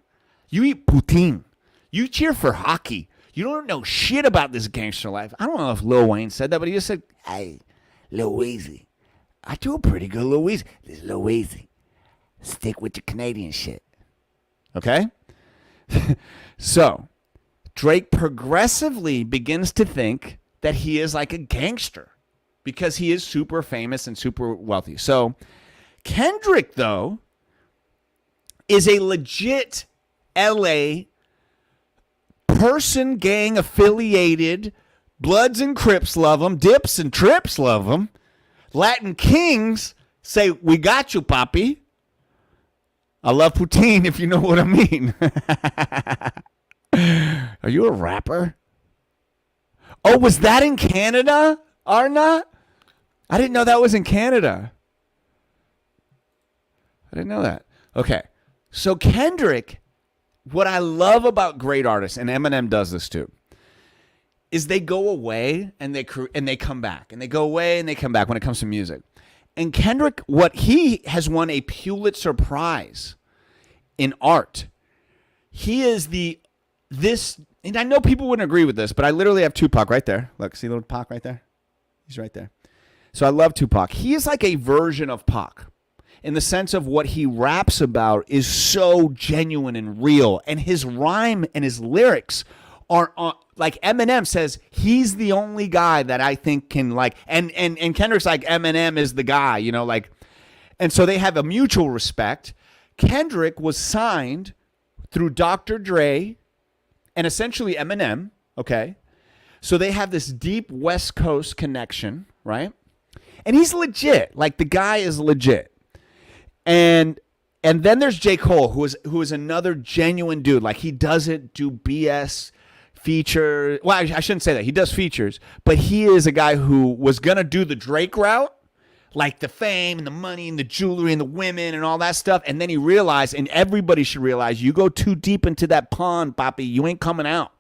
You eat poutine. You cheer for hockey. You don't know shit about this gangster life. I don't know if Lil Wayne said that, but he just said, hey, Lil Weezy. I do a pretty good Lil Weezy. This Lil Weezy. Stick with your Canadian shit. Okay? So, Drake progressively begins to think that he is like a gangster because he is super famous and super wealthy. So, Kendrick, though, is a legit LA person, gang affiliated. Bloods and Crips love him. Dips and Trips love him. Latin Kings say, we got you, papi. I love poutine, if you know what I mean. Are you a rapper? Oh, was that in Canada, Arna? I didn't know that was in Canada. I didn't know that. Okay. So Kendrick, what I love about great artists, and Eminem does this too, is they go away and they come back. And they go away and they come back when it comes to music. And Kendrick, he has won a Pulitzer Prize in art. He is and I know people wouldn't agree with this, but I literally have Tupac right there. Look, see little Pac right there? He's right there. So I love Tupac. He is like a version of Pac in the sense of what he raps about is so genuine and real. And his rhyme and his lyrics are like Eminem says, he's the only guy that I think can like, and Kendrick's like, Eminem is the guy, you know, like, and so they have a mutual respect. Kendrick was signed through Dr. Dre and essentially Eminem, okay? So they have this deep West Coast connection, right? And he's legit. Like, the guy is legit. And then there's J. Cole, who is another genuine dude. Like, he doesn't do BS feature. Well, I shouldn't say that. He does features, but he is a guy who was going to do the Drake route, like the fame and the money and the jewelry and the women and all that stuff. And then he realized, and everybody should realize, you go too deep into that pond, Poppy, you ain't coming out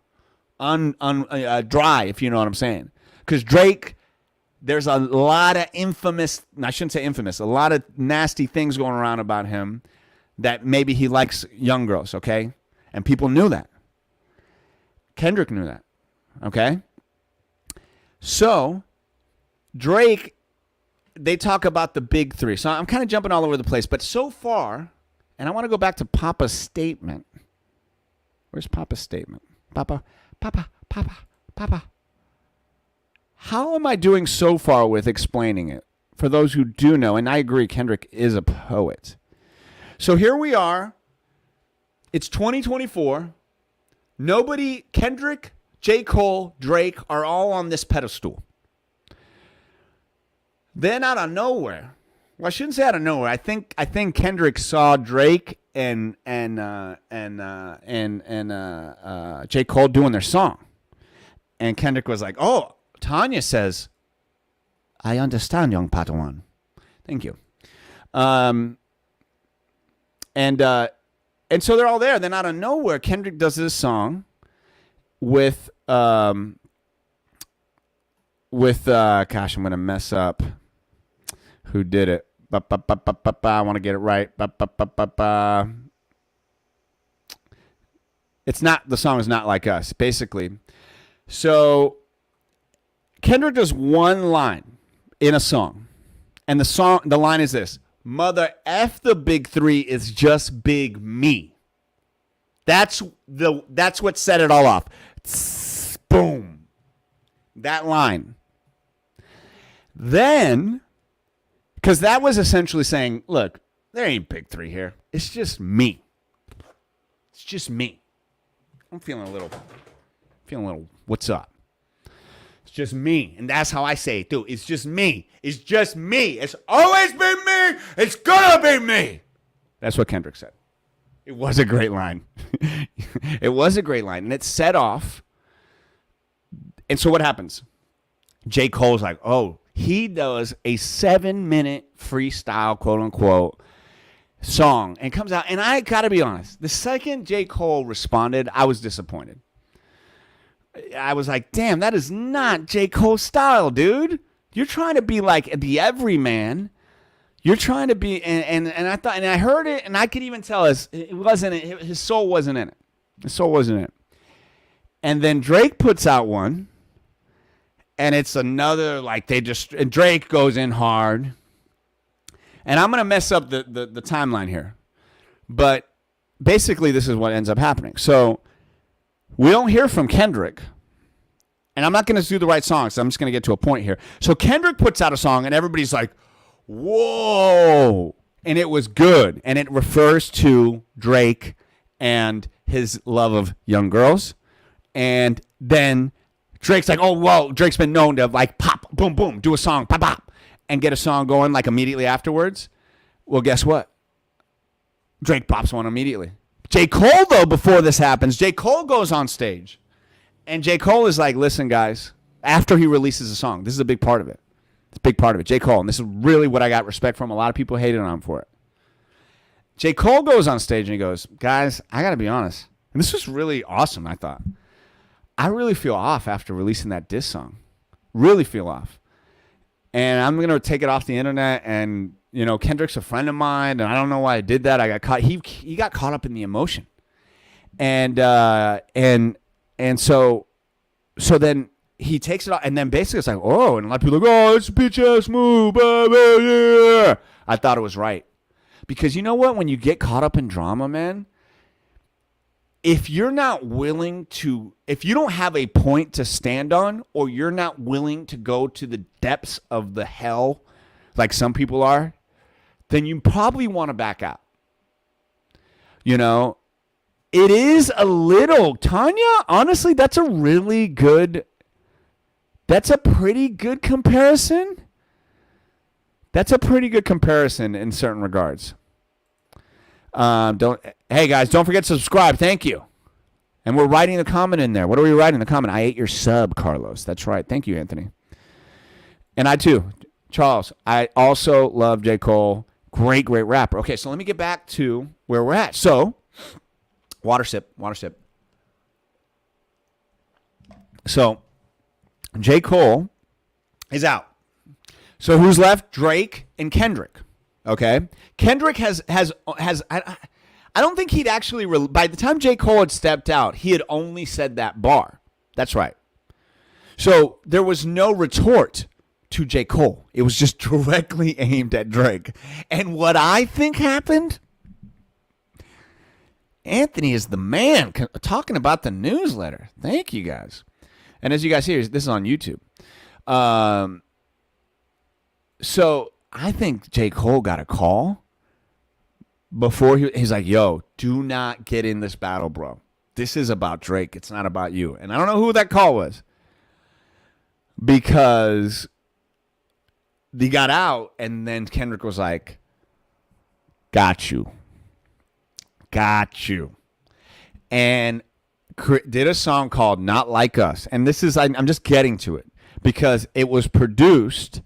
dry, if you know what I'm saying. Because Drake, there's a lot of I shouldn't say infamous, a lot of nasty things going around about him that maybe he likes young girls, okay? And people knew that. Kendrick knew that, okay? So, Drake, they talk about the big three. So I'm kind of jumping all over the place. But so far, and I want to go back to Papa's statement. Where's Papa's statement? Papa. How am I doing so far with explaining it? For those who do know, and I agree, Kendrick is a poet. So here we are. It's 2024. Kendrick, J. Cole, Drake are all on this pedestal. Then out of nowhere, well, I shouldn't say out of nowhere. I think Kendrick saw Drake and J. Cole doing their song, and Kendrick was like, "Oh, Tanya says, I understand, young Padawan. Thank you." And so they're all there. Then out of nowhere, Kendrick does this song with gosh, I'm gonna mess up. Who did it? I want to get it right. It's not, the song is Not Like Us, basically. So Kendrick does one line in a song, and the line is this: "Mother F the big three, is just big me." That's what set it all off. Tss, boom. That line. Then, because that was essentially saying, look, there ain't big three here. It's just me. It's just me. I'm feeling a little, what's up? It's just me. And that's how I say it, too. It's just me. It's just me. It's always been me. It's gonna be me. That's what Kendrick said. It was a great line. It was a great line. And it set off. And so what happens? J. Cole's like, oh, he does a 7-minute freestyle, quote unquote, song and comes out. And I got to be honest, the second J. Cole responded, I was disappointed. I was like, damn, that is not J. Cole's style, dude. You're trying to be like the everyman. You're trying to be, and I thought, and I heard it, and I could even tell his soul wasn't in it. His soul wasn't in it. And then Drake puts out one, and it's another, like and Drake goes in hard. And I'm going to mess up the timeline here. But basically, this is what ends up happening. So we don't hear from Kendrick. And I'm not going to do the right song, so I'm just going to get to a point here. So Kendrick puts out a song, and everybody's like, whoa. And it was good. And it refers to Drake and his love of young girls. And then Drake's like, oh, well, Drake's been known to like pop, boom, boom, do a song, pop, pop, and get a song going like immediately afterwards. Well, guess what? Drake pops one immediately. J. Cole, though, before this happens, J. Cole goes on stage. And J. Cole is like, listen, guys, after he releases a song, this is a big part of it. It's a big part of it. J. Cole, and this is really what I got respect from. A lot of people hated on him for it. J. Cole goes on stage and he goes, guys, I got to be honest. And this was really awesome, I thought. I really feel off after releasing that diss song. Really feel off. And I'm going to take it off the internet. And, you know, Kendrick's a friend of mine. And I don't know why I did that. I got caught. He got caught up in the emotion. And so then he takes it off. And then basically it's like, oh, and a lot of people are like, oh, it's a bitch ass move. Blah, blah, yeah. I thought it was right. Because you know what? When you get caught up in drama, man, if you're not willing to, if you don't have a point to stand on, or you're not willing to go to the depths of the hell like some people are, then you probably want to back out. You know, it is a little, Tanya, honestly, that's a pretty good comparison. That's a pretty good comparison in certain regards. Hey guys, don't forget to subscribe. Thank you. And we're writing the comment in there. What are we writing in the comment? I ate your sub, Carlos. That's right. Thank you, Anthony. And I too, Charles. I also love J. Cole. Great rapper. Okay, so let me get back to where we're at. So, water sip. So, J. Cole is out. So who's left? Drake and Kendrick. Okay, Kendrick has I don't think he'd actually by the time J. Cole had stepped out, he had only said that bar. That's right. So there was no retort to J. Cole. It was just directly aimed at Drake. And what I think happened, Anthony is the man talking about the newsletter. Thank you guys. And as you guys hear, this is on YouTube. So I think J. Cole got a call before he's like, yo, do not get in this battle, bro. This is about Drake. It's not about you. And I don't know who that call was, because he got out, and then Kendrick was like, got you. And did a song called Not Like Us. And this is, I'm just getting to it, because it was produced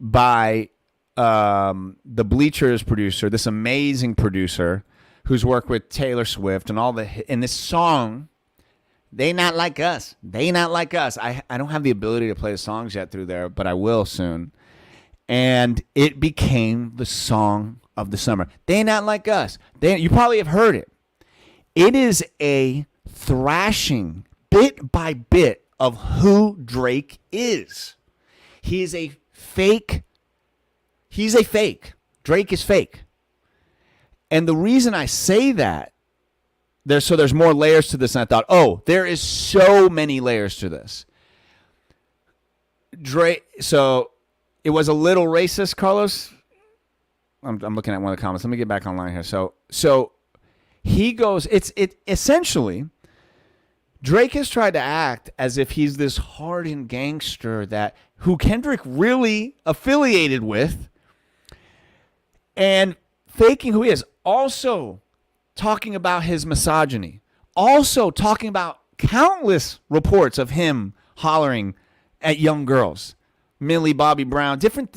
by the Bleachers producer, this amazing producer who's worked with Taylor Swift and all in this song, They Not Like Us. I don't have the ability to play the songs yet through there, but I will soon. And it became the song of the summer. They Not Like Us. You probably have heard it. It is a thrashing bit by bit of who Drake is. He is a fake. He's a fake. Drake is fake. And the reason I say that, there's more layers to this, and I thought, oh, there is so many layers to this. Drake, so it was a little racist, Carlos. I'm looking at one of the comments. Let me get back online here. So he goes, it essentially, Drake has tried to act as if he's this hardened gangster who Kendrick really affiliated with, and faking who he is. Also talking about his misogyny. Also talking about countless reports of him hollering at young girls. Millie Bobby Brown, different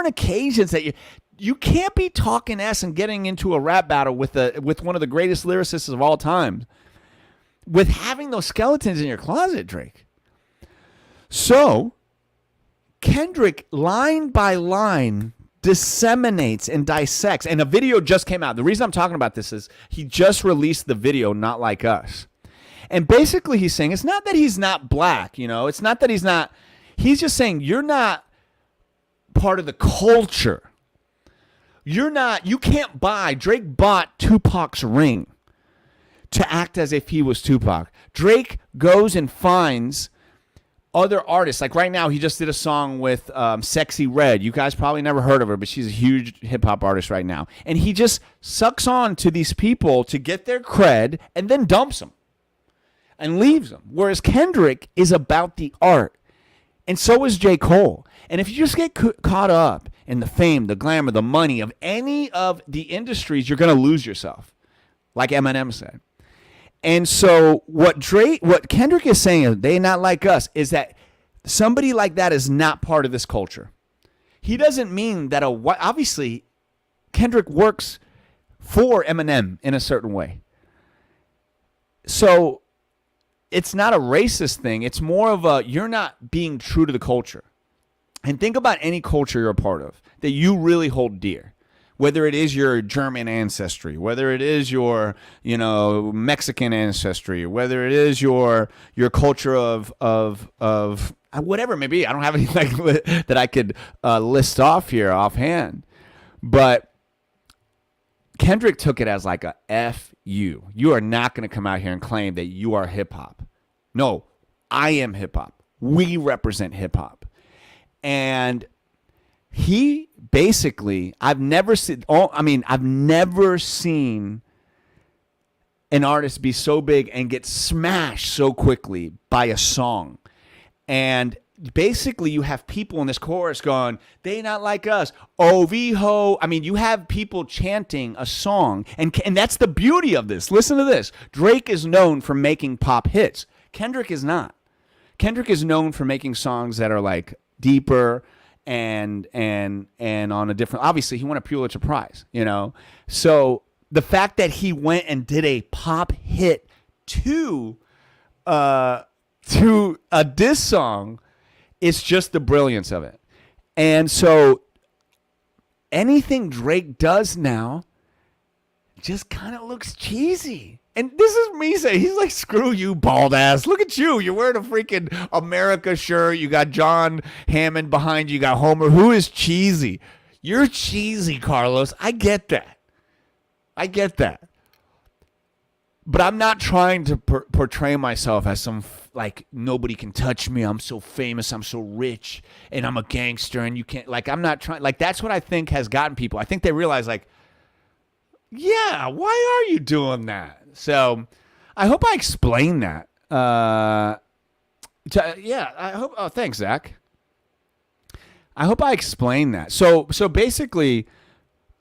occasions that you can't be talking S and getting into a rap battle with one of the greatest lyricists of all time with having those skeletons in your closet, Drake. So Kendrick, line by line, disseminates and dissects, and a video just came out. The reason I'm talking about this is he just released the video, Not Like Us. And basically he's saying it's not that he's not black, it's not that he's just saying you're not part of the culture. You can't buy. Drake bought Tupac's ring to act as if he was Tupac. Drake goes and finds other artists. Like right now, he just did a song with Sexy Red. You guys probably never heard of her, but she's a huge hip-hop artist right now. And he just sucks on to these people to get their cred and then dumps them and leaves them. Whereas Kendrick is about the art. And so is J. Cole. And if you just get caught up in the fame, the glamour, the money of any of the industries, you're going to lose yourself, like Eminem said. And so what Kendrick is saying, they not like us, is that somebody like that is not part of this culture. He doesn't mean that obviously Kendrick works for Eminem in a certain way. So it's not a racist thing. It's more of you're not being true to the culture. And think about any culture you're a part of that you really hold dear. Whether it is your German ancestry, whether it is your, Mexican ancestry, whether it is your culture of whatever it may be. I don't have anything that I could list off here offhand. But Kendrick took it as like a F you. You are not going to come out here and claim that you are hip hop. No, I am hip hop. We represent hip hop. And he basically, I've never seen an artist be so big and get smashed so quickly by a song. And basically you have people in this chorus going, they not like us. Oh, I mean, you have people chanting a song. And that's the beauty of this. Listen to this. Drake is known for making pop hits. Kendrick is not. Kendrick is known for making songs that are like deeper and on a different, obviously he won a Pulitzer Prize, So the fact that he went and did a pop hit to a diss song, it's just the brilliance of it. And so anything Drake does now just kind of looks cheesy. And this is me saying, he's like, screw you, bald ass. Look at you. You're wearing a freaking America shirt. You got John Hammond behind you. You got Homer. Who is cheesy? You're cheesy, Carlos. I get that. But I'm not trying to portray myself as some, like, nobody can touch me. I'm so famous. I'm so rich. And I'm a gangster. And you can't, like, I'm not trying. Like, that's what I think has gotten people. I think they realize, like, yeah, why are you doing that? So I hope I explained that. I hope. Oh, thanks, Zach. I hope I explained that. So basically,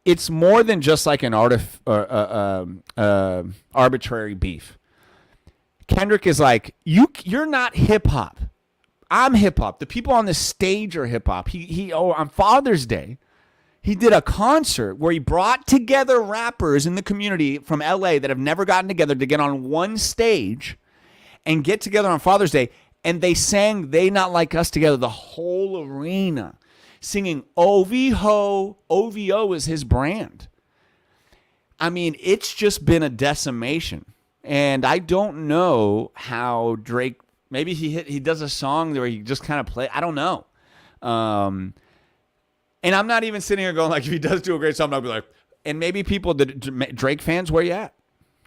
it's more than just like an arbitrary beef. Kendrick is like, you're not hip hop. I'm hip hop. The people on the stage are hip hop. He on Father's Day, he did a concert where he brought together rappers in the community from LA that have never gotten together to get on one stage and get together on Father's Day. And they sang They Not Like Us together, the whole arena, singing OVO. OVO is his brand. I mean, it's just been a decimation. And I don't know how Drake, maybe he does a song where he just kind of play. I don't know. And I'm not even sitting here going like, if he does do a great song, I'll be like, and maybe people, Drake fans, where you at?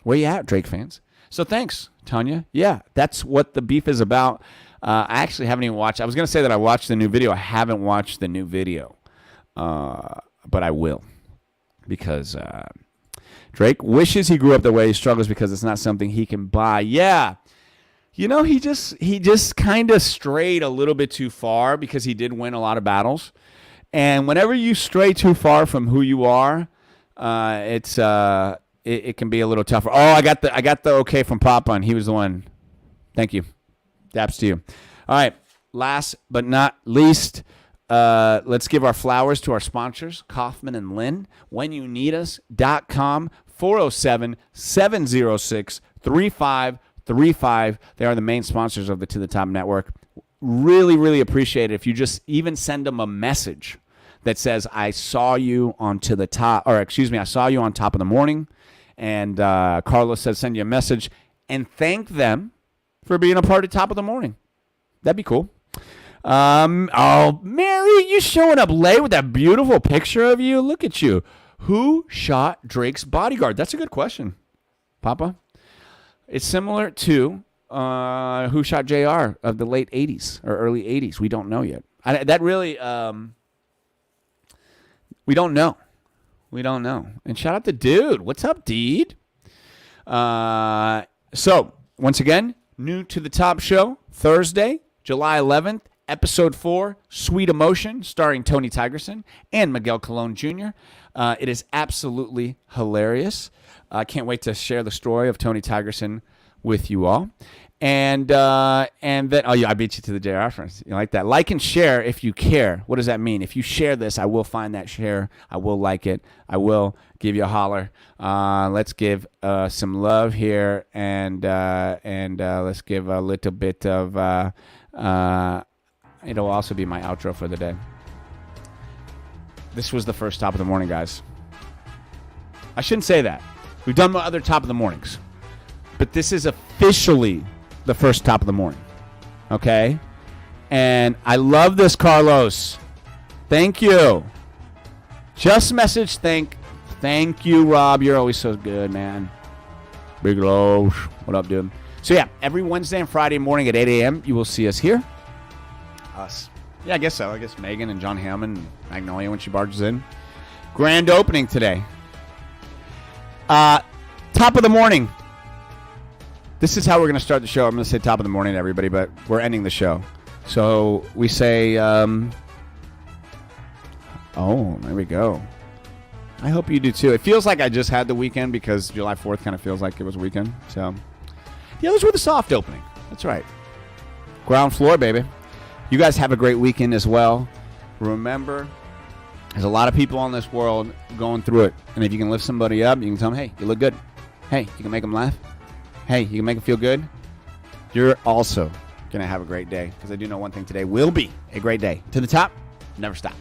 Where you at, Drake fans? So thanks, Tanya. Yeah, that's what the beef is about. I actually haven't even watched. I was going to say that I watched the new video. I haven't watched the new video, but I will, because Drake wishes he grew up the way he struggles because it's not something he can buy. Yeah. You know, he just kind of strayed a little bit too far because he did win a lot of battles. And whenever you stray too far from who you are, it can be a little tougher. Oh, I got the okay from Papa, and he was the one. Thank you. Daps to you. All right. Last but not least, let's give our flowers to our sponsors, Kaufman and Lynd. WhenYouNeedUs.com, 407-706-3535. They are the main sponsors of the To the Top Network. Really, really appreciate it if you just even send them a message that says, I saw you on To the Top, or excuse me, I saw you on Top of the Morning. And Carlos says send you a message and thank them for being a part of Top of the Morning. That'd be cool. Oh, Mary, you showing up late with that beautiful picture of you. Look at you. Who shot Drake's bodyguard? That's a good question, Papa. It's similar to who shot JR of the late 80s or early 80s. We don't know yet. We don't know. We don't know. And shout out to Dude. What's up, Deed? So, once again, new to the Top show, Thursday, July 11th, episode 4, Sweet Emotion, starring Tony Tigerson and Miguel Colon Jr. It is absolutely hilarious. I can't wait to share the story of Tony Tigerson with you all. And then, oh yeah, I beat you to the JR reference. You like that? Like and share if you care. What does that mean? If you share this, I will find that share. I will like it. I will give you a holler. Let's give some love here, and let's give a little bit of. It'll also be my outro for the day. This was the first Top of the Morning, guys. I shouldn't say that. We've done other Top of the Mornings, but this is officially the first Top of the Morning. Okay? And I love this, Carlos. Thank you. Just message thank you, Rob. You're always so good, man. Big Lowe's. What up, dude? So yeah, every Wednesday and Friday morning at 8 a.m. you will see us here. Us. Yeah, I guess so. I guess Megan and John Hammond and Magnolia when she barges in. Grand opening today. Top of the morning. This is how we're going to start the show. I'm going to say top of the morning to everybody, but we're ending the show. So we say, oh, there we go. I hope you do too. It feels like I just had the weekend because July 4th kind of feels like it was a weekend. So the others were the soft opening. That's right. Ground floor, baby. You guys have a great weekend as well. Remember, there's a lot of people in this world going through it. And if you can lift somebody up, you can tell them, hey, you look good. Hey, you can make them laugh. Hey, you can make them feel good. You're also going to have a great day. Because I do know one thing today will be a great day. To the top, never stop.